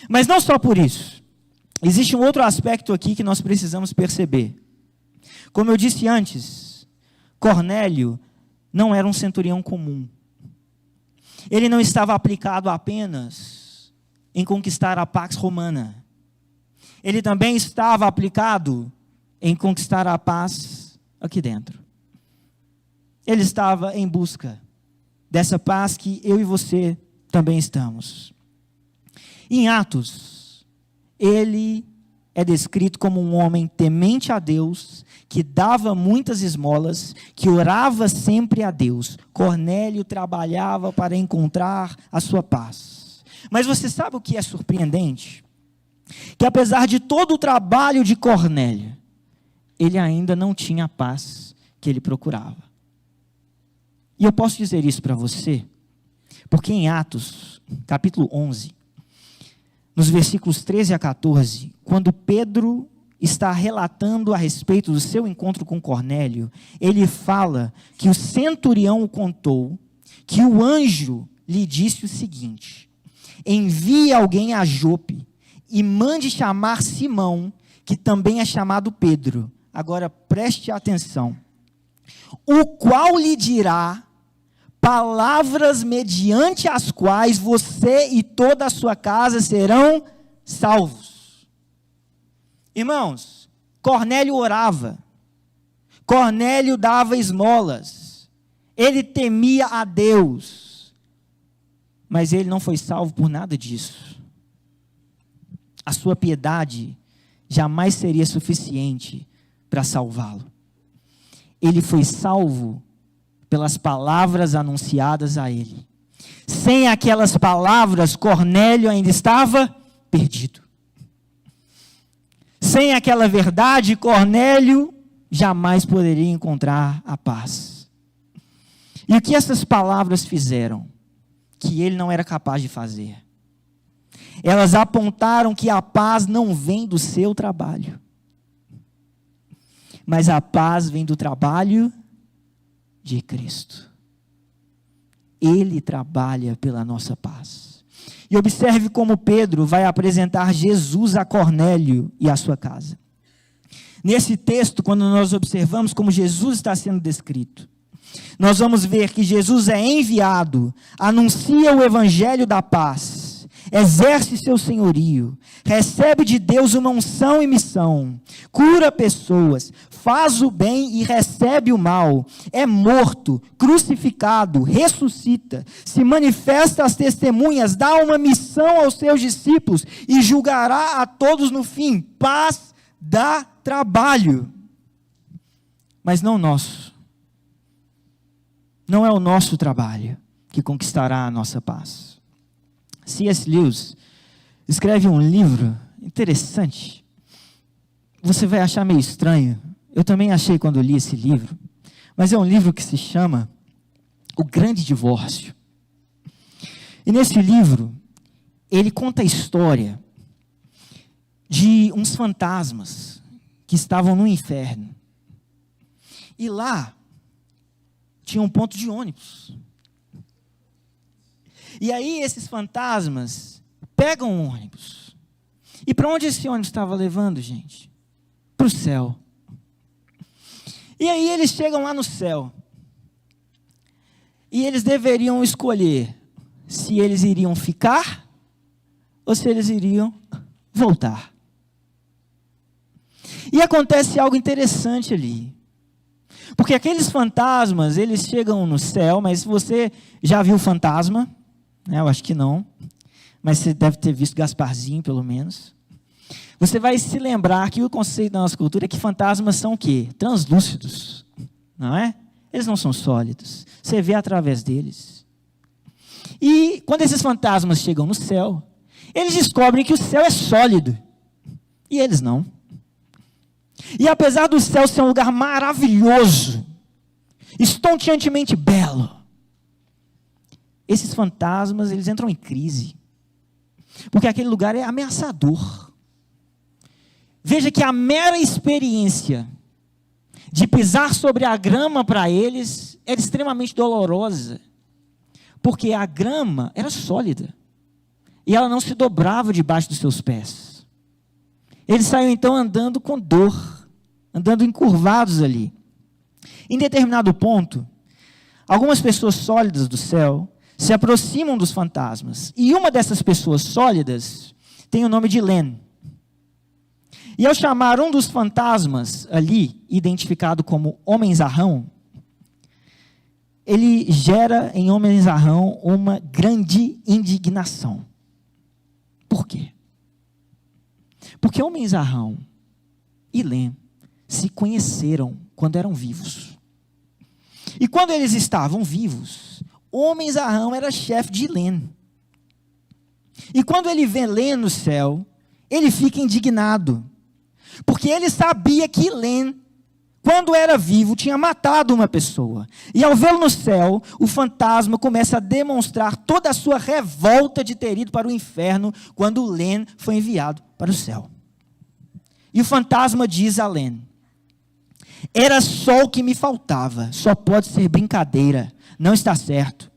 Mas não só por isso. Existe um outro aspecto aqui que nós precisamos perceber. Como eu disse antes, Cornélio não era um centurião comum. Ele não estava aplicado apenas em conquistar a Pax Romana. Ele também estava aplicado em conquistar a paz aqui dentro. Ele estava em busca dessa paz que eu e você também estamos. Em Atos, ele é descrito como um homem temente a Deus, que dava muitas esmolas, que orava sempre a Deus. Cornélio trabalhava para encontrar a sua paz. Mas você sabe o que é surpreendente? Que apesar de todo o trabalho de Cornélio, ele ainda não tinha a paz que ele procurava. E eu posso dizer isso para você, porque em Atos, capítulo 11, nos versículos 13 a 14, quando Pedro está relatando a respeito do seu encontro com Cornélio, ele fala que o centurião o contou, que o anjo lhe disse o seguinte: envie alguém a Jope e mande chamar Simão, que também é chamado Pedro. Agora preste atenção. O qual lhe dirá palavras mediante as quais você e toda a sua casa serão salvos. Irmãos, Cornélio orava, Cornélio dava esmolas, ele temia a Deus, mas ele não foi salvo por nada disso. A sua piedade jamais seria suficiente para salvá-lo. Ele foi salvo pelas palavras anunciadas a ele. Sem aquelas palavras, Cornélio ainda estava perdido. Sem aquela verdade, Cornélio jamais poderia encontrar a paz. E o que essas palavras fizeram? Que ele não era capaz de fazer. Elas apontaram que a paz não vem do seu trabalho, mas a paz vem do trabalho de Cristo. Ele trabalha pela nossa paz. E observe como Pedro vai apresentar Jesus a Cornélio e a sua casa. Nesse texto, quando nós observamos como Jesus está sendo descrito, nós vamos ver que Jesus é enviado, anuncia o evangelho da paz, exerce seu senhorio, recebe de Deus uma unção e missão, cura pessoas, faz o bem e recebe o mal, é morto, crucificado, ressuscita, se manifesta às testemunhas, dá uma missão aos seus discípulos e julgará a todos no fim. Paz dá trabalho, mas não nosso. Não é o nosso trabalho que conquistará a nossa paz. C.S. Lewis escreve um livro interessante. Você vai achar meio estranho. Eu também achei quando li esse livro. Mas é um livro que se chama O Grande Divórcio. E nesse livro, ele conta a história de uns fantasmas que estavam no inferno. E lá tinha um ponto de ônibus. E aí esses fantasmas pegam um ônibus. E para onde esse ônibus estava levando, gente? Para o céu. E aí eles chegam lá no céu. E eles deveriam escolher se eles iriam ficar ou se eles iriam voltar. E acontece algo interessante ali. Porque aqueles fantasmas, eles chegam no céu, mas você já viu fantasma? Eu acho que não. Mas você deve ter visto Gasparzinho, pelo menos. Você vai se lembrar que o conceito da nossa cultura é que fantasmas são o quê? Translúcidos, não é? Eles não são sólidos. Você vê através deles. E quando esses fantasmas chegam no céu, eles descobrem que o céu é sólido. E eles não. E apesar do céu ser um lugar maravilhoso, estonteantemente belo, esses fantasmas, eles entram em crise. Porque aquele lugar é ameaçador. Veja que a mera experiência de pisar sobre a grama para eles era extremamente dolorosa. Porque a grama era sólida. E ela não se dobrava debaixo dos seus pés. Eles saíam então andando com dor, andando encurvados ali. Em determinado ponto, algumas pessoas sólidas do céu se aproximam dos fantasmas. E uma dessas pessoas sólidas tem o nome de Len. E ao chamar um dos fantasmas ali, identificado como Homem-Zarrão, ele gera em Homem-Zarrão uma grande indignação. Por quê? Porque Homem-Zarrão e Len se conheceram quando eram vivos. E quando eles estavam vivos, Homem-Zarrão era chefe de Len. E quando ele vê Len no céu, ele fica indignado. Porque ele sabia que Len, quando era vivo, tinha matado uma pessoa. E ao vê-lo no céu, o fantasma começa a demonstrar toda a sua revolta de ter ido para o inferno, quando Len foi enviado para o céu. E o fantasma diz a Len: era só o que me faltava, só pode ser brincadeira, não está certo.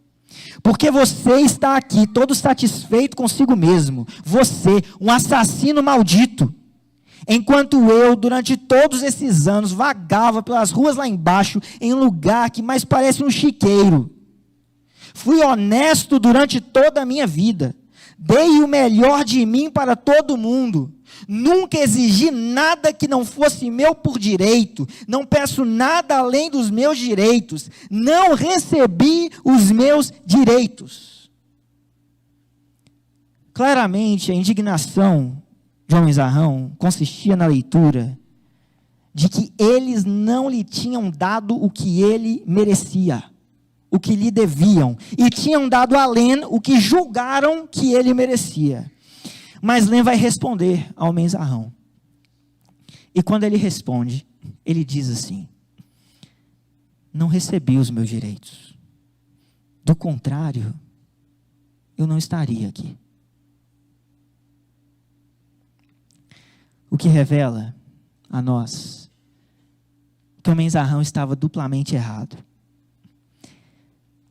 Porque você está aqui todo satisfeito consigo mesmo, você, um assassino maldito. Enquanto eu, durante todos esses anos, vagava pelas ruas lá embaixo, em um lugar que mais parece um chiqueiro. Fui honesto durante toda a minha vida. Dei o melhor de mim para todo mundo. Nunca exigi nada que não fosse meu por direito. Não peço nada além dos meus direitos. Não recebi os meus direitos. Claramente, a indignação de Homem-Zarrão consistia na leitura de que eles não lhe tinham dado o que ele merecia, o que lhe deviam, e tinham dado a Len o que julgaram que ele merecia. Mas Len vai responder ao Homem-Zarrão. E quando ele responde, ele diz assim: não recebi os meus direitos. Do contrário, eu não estaria aqui. O que revela a nós que o Homem-Zarrão estava duplamente errado.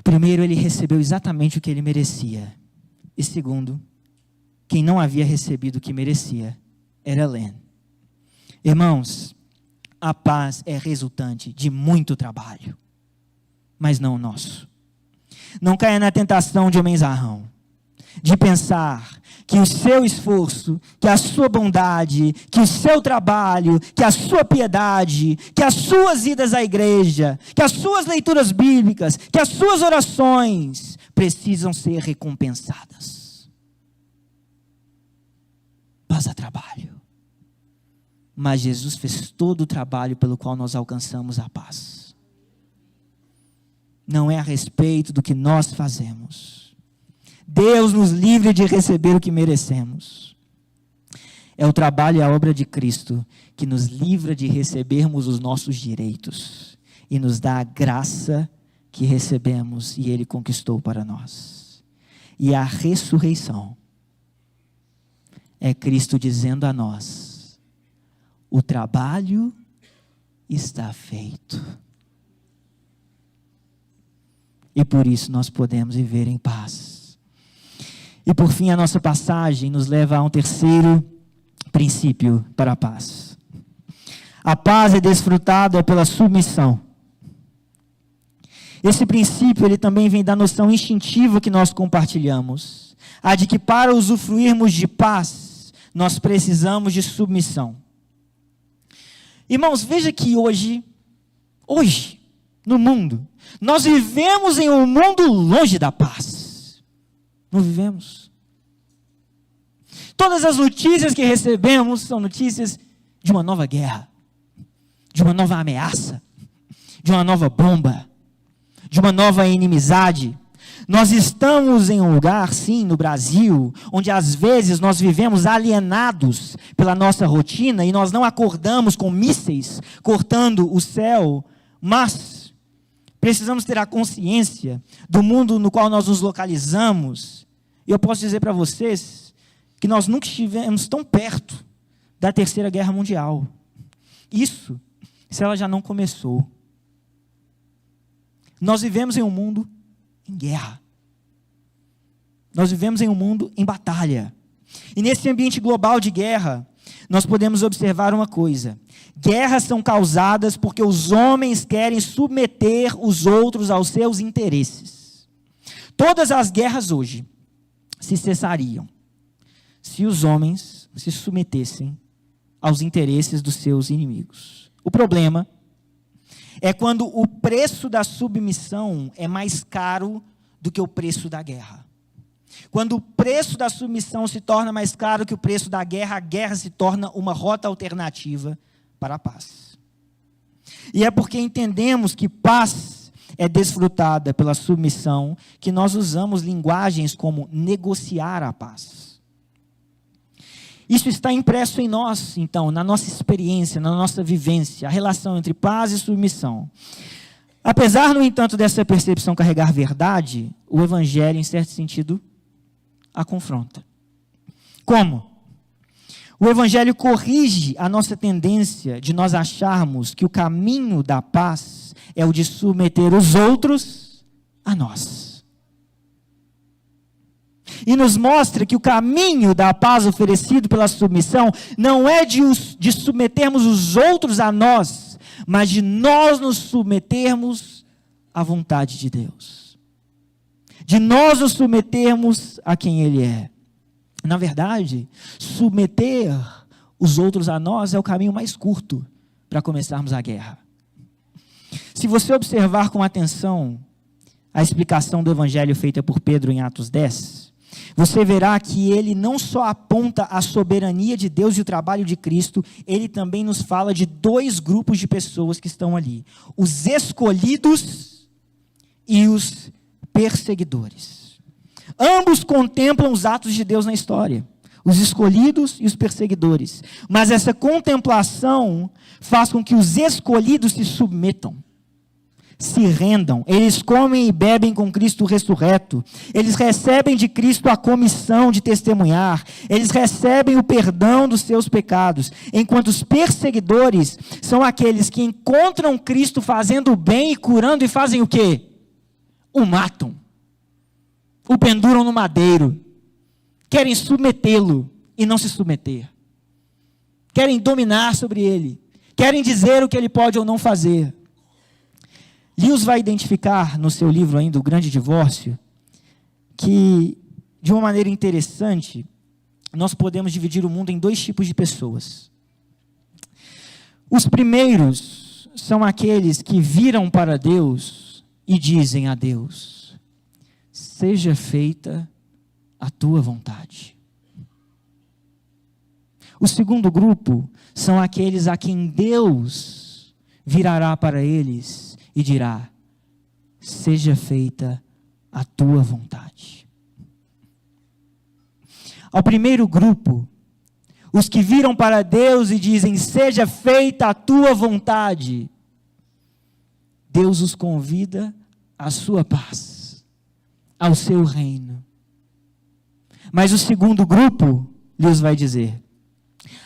Primeiro, ele recebeu exatamente o que ele merecia. E segundo, quem não havia recebido o que merecia era Len. Irmãos, a paz é resultante de muito trabalho, mas não o nosso. Não caia na tentação de Homem-Zarrão, de pensar que o seu esforço, que a sua bondade, que o seu trabalho, que a sua piedade, que as suas idas à igreja, que as suas leituras bíblicas, que as suas orações precisam ser recompensadas. Passa trabalho. Mas Jesus fez todo o trabalho pelo qual nós alcançamos a paz. Não é a respeito do que nós fazemos. Deus nos livre de receber o que merecemos. É o trabalho e a obra de Cristo que nos livra de recebermos os nossos direitos e nos dá a graça que recebemos e Ele conquistou para nós. E a ressurreição é Cristo dizendo a nós: o trabalho está feito. E por isso nós podemos viver em paz. E por fim, a nossa passagem nos leva a um terceiro princípio para a paz. A paz é desfrutada pela submissão. Esse princípio, ele também vem da noção instintiva que nós compartilhamos, a de que para usufruirmos de paz, nós precisamos de submissão. Irmãos, veja que hoje, no mundo, nós vivemos em um mundo longe da paz. Não vivemos. Todas as notícias que recebemos são notícias de uma nova guerra, de uma nova ameaça, de uma nova bomba, de uma nova inimizade. Nós estamos em um lugar, sim, no Brasil, onde às vezes nós vivemos alienados pela nossa rotina e nós não acordamos com mísseis cortando o céu, mas precisamos ter a consciência do mundo no qual nós nos localizamos. E eu posso dizer para vocês que nós nunca estivemos tão perto da Terceira Guerra Mundial. Isso, se ela já não começou. Nós vivemos em um mundo em guerra. Nós vivemos em um mundo em batalha. E nesse ambiente global de guerra, nós podemos observar uma coisa: guerras são causadas porque os homens querem submeter os outros aos seus interesses. Todas as guerras hoje se cessariam se os homens se submetessem aos interesses dos seus inimigos. O problema é quando o preço da submissão é mais caro do que o preço da guerra. Quando o preço da submissão se torna mais caro que o preço da guerra, a guerra se torna uma rota alternativa para a paz. E é porque entendemos que paz é desfrutada pela submissão que nós usamos linguagens como negociar a paz. Isso está impresso em nós, então, na nossa experiência, na nossa vivência, a relação entre paz e submissão. Apesar, no entanto, dessa percepção carregar verdade, o Evangelho, em certo sentido, a confronta. Como? O Evangelho corrige a nossa tendência de nós acharmos que o caminho da paz é o de submeter os outros a nós. E nos mostra que o caminho da paz oferecido pela submissão não é de submetermos os outros a nós, mas de nós nos submetermos à vontade de Deus. De nós nos submetermos a quem Ele é. Na verdade, submeter os outros a nós é o caminho mais curto para começarmos a guerra. Se você observar com atenção a explicação do Evangelho feita por Pedro em Atos 10, você verá que ele não só aponta a soberania de Deus e o trabalho de Cristo, ele também nos fala de dois grupos de pessoas que estão ali: os escolhidos e os perseguidores. Ambos contemplam os atos de Deus na história, os escolhidos e os perseguidores. Mas essa contemplação faz com que os escolhidos se submetam, se rendam. Eles comem e bebem com Cristo ressurreto. Eles recebem de Cristo a comissão de testemunhar. Eles recebem o perdão dos seus pecados. Enquanto os perseguidores são aqueles que encontram Cristo fazendo o bem e curando e fazem o quê? O matam. O penduram no madeiro. Querem submetê-lo e não se submeter. Querem dominar sobre ele. Querem dizer o que ele pode ou não fazer. Lewis vai identificar no seu livro ainda, O Grande Divórcio, que, de uma maneira interessante, nós podemos dividir o mundo em dois tipos de pessoas. Os primeiros são aqueles que viram para Deus e dizem a Deus: seja feita a tua vontade. O segundo grupo são aqueles a quem Deus virará para eles e dirá: seja feita a tua vontade. Ao primeiro grupo, os que viram para Deus e dizem: seja feita a tua vontade, Deus os convida à sua paz, ao seu reino. Mas o segundo grupo, Deus vai dizer,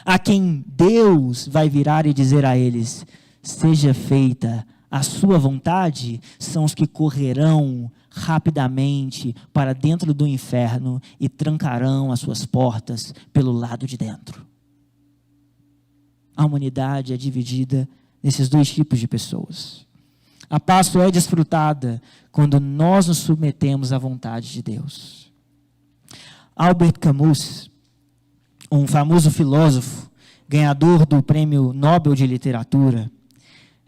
a quem Deus vai virar e dizer a eles: seja feita a sua vontade, são os que correrão rapidamente para dentro do inferno e trancarão as suas portas pelo lado de dentro. A humanidade é dividida nesses dois tipos de pessoas. A paz só é desfrutada quando nós nos submetemos à vontade de Deus. Albert Camus, um famoso filósofo, ganhador do Prêmio Nobel de Literatura,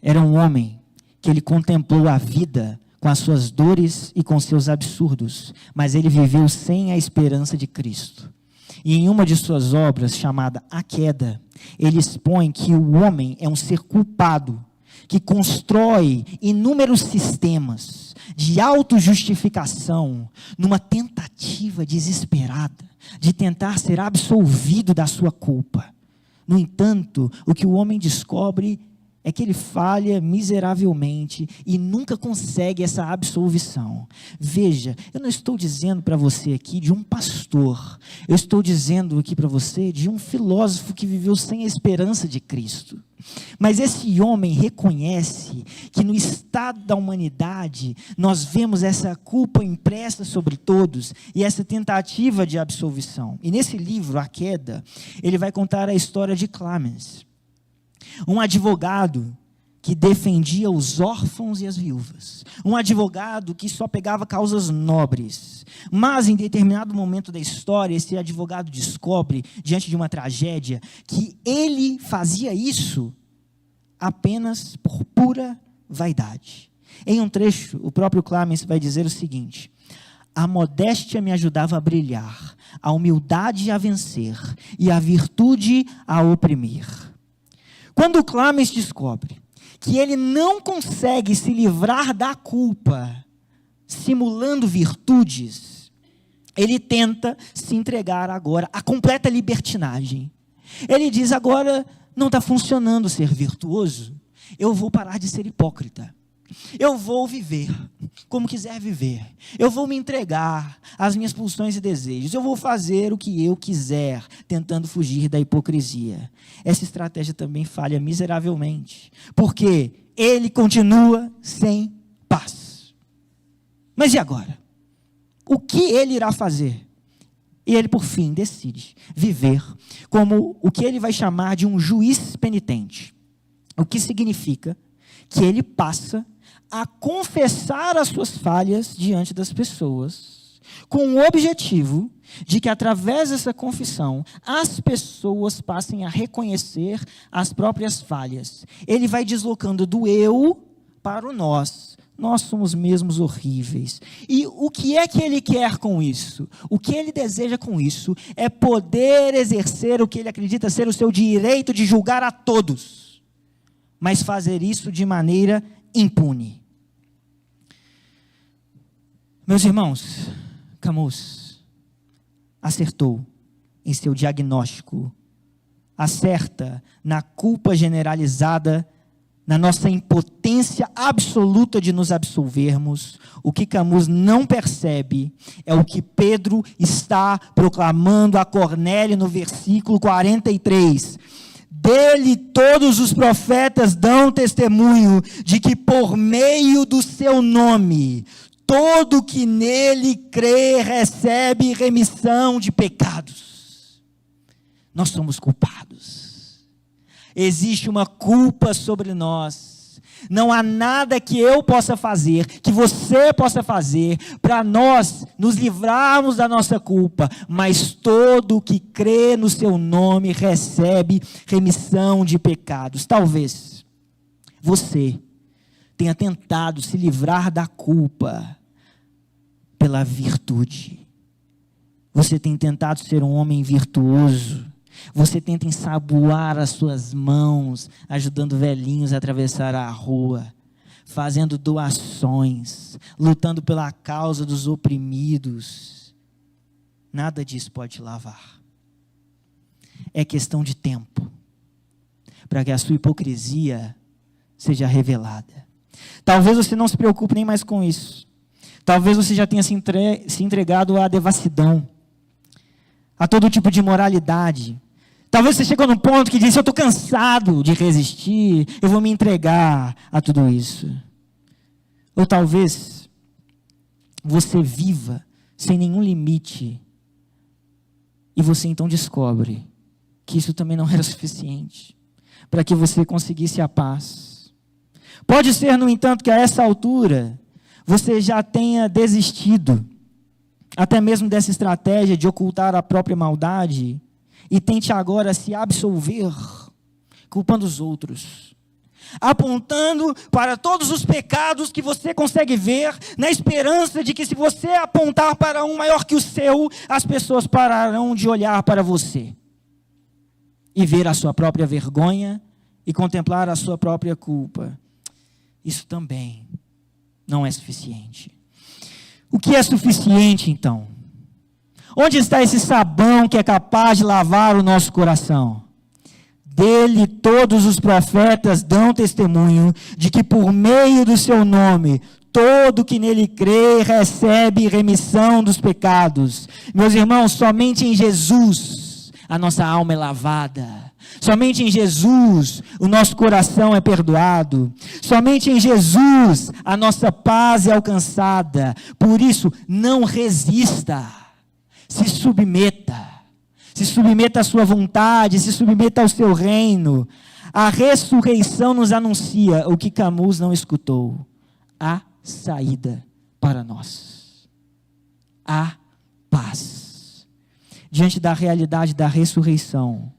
era um homem que ele contemplou a vida com as suas dores e com seus absurdos, mas ele viveu sem a esperança de Cristo. E em uma de suas obras, chamada A Queda, ele expõe que o homem é um ser culpado, que constrói inúmeros sistemas de autojustificação numa tentativa desesperada de tentar ser absolvido da sua culpa. No entanto, o que o homem descobre é que ele falha miseravelmente e nunca consegue essa absolvição. Veja, eu não estou dizendo para você aqui de um pastor, eu estou dizendo aqui para você de um filósofo que viveu sem a esperança de Cristo. Mas esse homem reconhece que no estado da humanidade nós vemos essa culpa impressa sobre todos e essa tentativa de absolvição. E nesse livro, A Queda, ele vai contar a história de Clemens, um advogado que defendia os órfãos e as viúvas. Um advogado que só pegava causas nobres. Mas, em determinado momento da história, esse advogado descobre, diante de uma tragédia, que ele fazia isso apenas por pura vaidade. Em um trecho, o próprio Clemens vai dizer o seguinte: a modéstia me ajudava a brilhar, a humildade a vencer e a virtude a oprimir. Quando o Clemens descobre que ele não consegue se livrar da culpa simulando virtudes, ele tenta se entregar agora à completa libertinagem. Ele diz: agora não está funcionando ser virtuoso, eu vou parar de ser hipócrita. Eu vou viver como quiser viver. Eu vou me entregar às minhas pulsões e desejos. Eu vou fazer o que eu quiser, tentando fugir da hipocrisia. Essa estratégia também falha miseravelmente, porque ele continua sem paz. Mas e agora? O que ele irá fazer? E ele, por fim, decide viver como o que ele vai chamar de um juiz penitente. O que significa que ele passa a confessar as suas falhas diante das pessoas, com o objetivo de que, através dessa confissão, as pessoas passem a reconhecer as próprias falhas. Ele vai deslocando do eu para o nós. Nós somos mesmos horríveis. E o que é que ele quer com isso? O que ele deseja com isso é poder exercer o que ele acredita ser o seu direito de julgar a todos, mas fazer isso de maneira impune. Meus irmãos, Camus acertou em seu diagnóstico, acerta na culpa generalizada, na nossa impotência absoluta de nos absolvermos. O que Camus não percebe é o que Pedro está proclamando a Cornélio no versículo 43. Dele todos os profetas dão testemunho de que por meio do seu nome, todo que nele crê recebe remissão de pecados. Nós somos culpados. Existe uma culpa sobre nós. Não há nada que eu possa fazer, que você possa fazer, para nós nos livrarmos da nossa culpa. Mas todo que crê no seu nome recebe remissão de pecados. Talvez você tenha tentado se livrar da culpa pela virtude. Você tem tentado ser um homem virtuoso. Você tenta ensaboar as suas mãos, ajudando velhinhos a atravessar a rua, fazendo doações, lutando pela causa dos oprimidos. Nada disso pode te lavar. É questão de tempo para que a sua hipocrisia seja revelada. Talvez você não se preocupe nem mais com isso. Talvez você já tenha se entregado à devassidão, a todo tipo de imoralidade. Talvez você chegou num ponto que diz: eu estou cansado de resistir, eu vou me entregar a tudo isso. Ou talvez você viva sem nenhum limite e você então descobre que isso também não era suficiente para que você conseguisse a paz. Pode ser, no entanto, que a essa altura você já tenha desistido até mesmo dessa estratégia de ocultar a própria maldade e tente agora se absolver, culpando os outros, apontando para todos os pecados que você consegue ver, na esperança de que, se você apontar para um maior que o seu, as pessoas pararão de olhar para você e ver a sua própria vergonha e contemplar a sua própria culpa. Isso também não é suficiente. O que é suficiente, então? Onde está esse sabão que é capaz de lavar o nosso coração? Dele todos os profetas dão testemunho de que por meio do seu nome, todo que nele crê recebe remissão dos pecados. Meus irmãos, somente em Jesus a nossa alma é lavada. Somente em Jesus o nosso coração é perdoado. Somente em Jesus a nossa paz é alcançada. Por isso, não resista. Se submeta à sua vontade, se submeta ao seu reino. A ressurreição nos anuncia o que Camus não escutou: a saída para nós, a paz. Diante da realidade da ressurreição,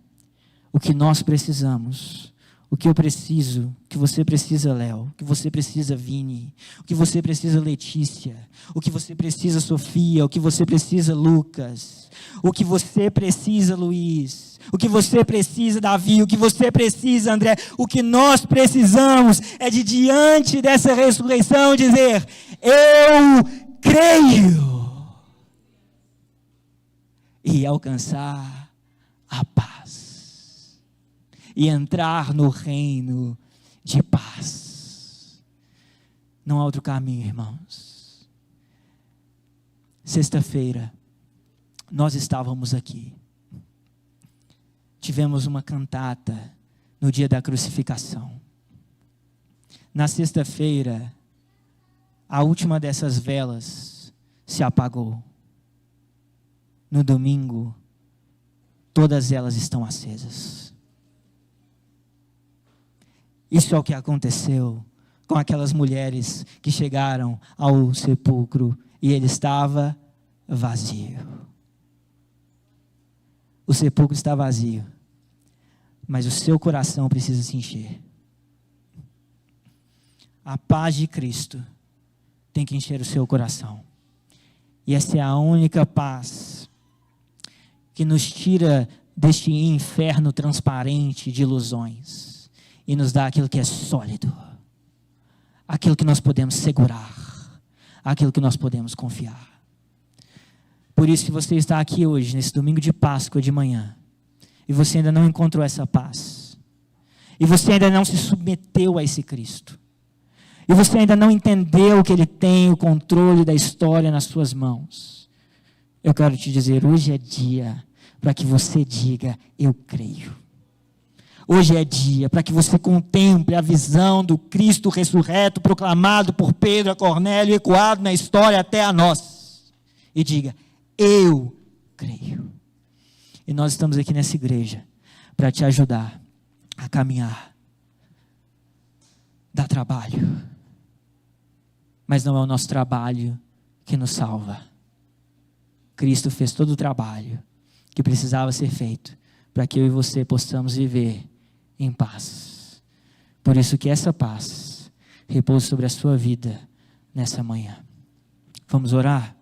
o que nós precisamos, o que eu preciso, o que você precisa, Léo, o que você precisa, Vini, o que você precisa, Letícia, o que você precisa, Sofia, o que você precisa, Lucas, o que você precisa, Luiz, o que você precisa, Davi, o que você precisa, André, o que nós precisamos é de, diante dessa ressurreição, dizer: eu creio, e alcançar a paz, e entrar no reino de paz. Não há outro caminho, irmãos. Sexta-feira, nós estávamos aqui. Tivemos uma cantata no dia da crucificação. Na sexta-feira, a última dessas velas se apagou. No domingo, todas elas estão acesas. Isso é o que aconteceu com aquelas mulheres que chegaram ao sepulcro e ele estava vazio. O sepulcro está vazio, mas o seu coração precisa se encher. A paz de Cristo tem que encher o seu coração. E essa é a única paz que nos tira deste inferno transparente de ilusões e nos dá aquilo que é sólido, aquilo que nós podemos segurar, aquilo que nós podemos confiar. Por isso, se você está aqui hoje, nesse domingo de Páscoa de manhã, e você ainda não encontrou essa paz, e você ainda não se submeteu a esse Cristo, e você ainda não entendeu que Ele tem o controle da história nas suas mãos, eu quero te dizer, hoje é dia para que você diga, eu creio. Hoje é dia para que você contemple a visão do Cristo ressurreto, proclamado por Pedro a Cornélio, ecoado na história até a nós. E diga, eu creio. E nós estamos aqui nessa igreja para te ajudar a caminhar. Dá trabalho. Mas não é o nosso trabalho que nos salva. Cristo fez todo o trabalho que precisava ser feito para que eu e você possamos viver em paz. Por isso que essa paz repouse sobre a sua vida nessa manhã. Vamos orar?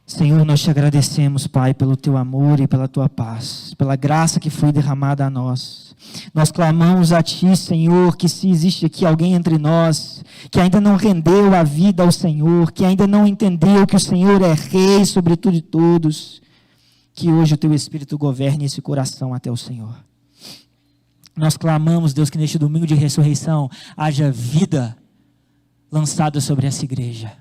Senhor, nós te agradecemos, Pai, pelo teu amor e pela tua paz, pela graça que foi derramada a nós. Nós clamamos a ti, Senhor, que se existe aqui alguém entre nós que ainda não rendeu a vida ao Senhor, que ainda não entendeu que o Senhor é rei sobre tudo e todos, que hoje o teu Espírito governe esse coração até o Senhor. Nós clamamos, Deus, que neste domingo de ressurreição haja vida lançada sobre essa igreja.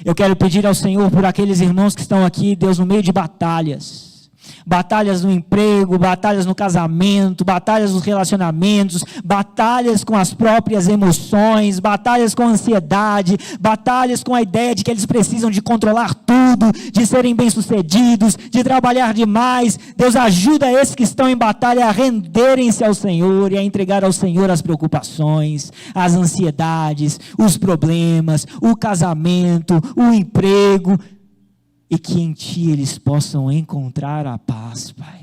Eu quero pedir ao Senhor por aqueles irmãos que estão aqui, Deus, no meio de batalhas. Batalhas no emprego, batalhas no casamento, batalhas nos relacionamentos, batalhas com as próprias emoções, batalhas com a ansiedade, batalhas com a ideia de que eles precisam de controlar tudo, de serem bem-sucedidos, de trabalhar demais. Deus, ajuda esses que estão em batalha a renderem-se ao Senhor e a entregar ao Senhor as preocupações, as ansiedades, os problemas, o casamento, o emprego, e que em Ti eles possam encontrar a paz, Pai.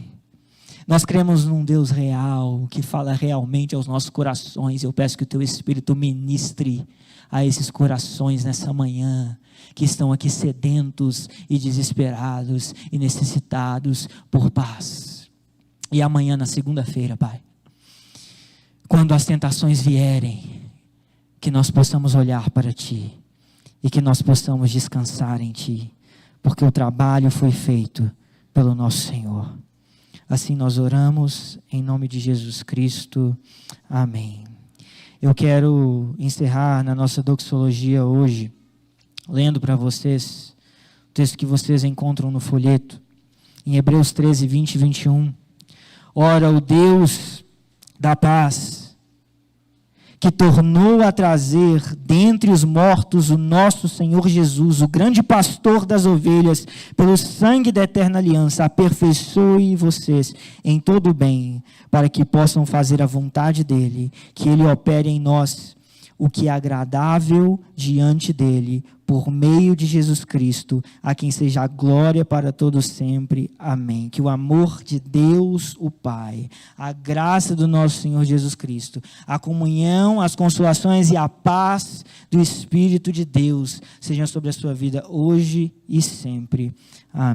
Nós cremos num Deus real, que fala realmente aos nossos corações. Eu peço que o Teu Espírito ministre a esses corações nessa manhã, que estão aqui sedentos e desesperados e necessitados por paz. E amanhã, na segunda-feira, Pai, quando as tentações vierem, que nós possamos olhar para Ti e que nós possamos descansar em Ti, porque o trabalho foi feito pelo nosso Senhor. Assim nós oramos em nome de Jesus Cristo. Amém. Eu quero encerrar na nossa doxologia hoje, lendo para vocês o texto que vocês encontram no folheto, em Hebreus 13, 20 e 21. Ora, o Deus da paz, que tornou a trazer dentre os mortos o nosso Senhor Jesus, o grande pastor das ovelhas, pelo sangue da eterna aliança, aperfeiçoe vocês em todo o bem, para que possam fazer a vontade dele, que ele opere em nós o que é agradável diante dele, por meio de Jesus Cristo, a quem seja a glória para todos sempre. Amém. Que o amor de Deus, o Pai, a graça do nosso Senhor Jesus Cristo, a comunhão, as consolações e a paz do Espírito de Deus sejam sobre a sua vida hoje e sempre. Amém.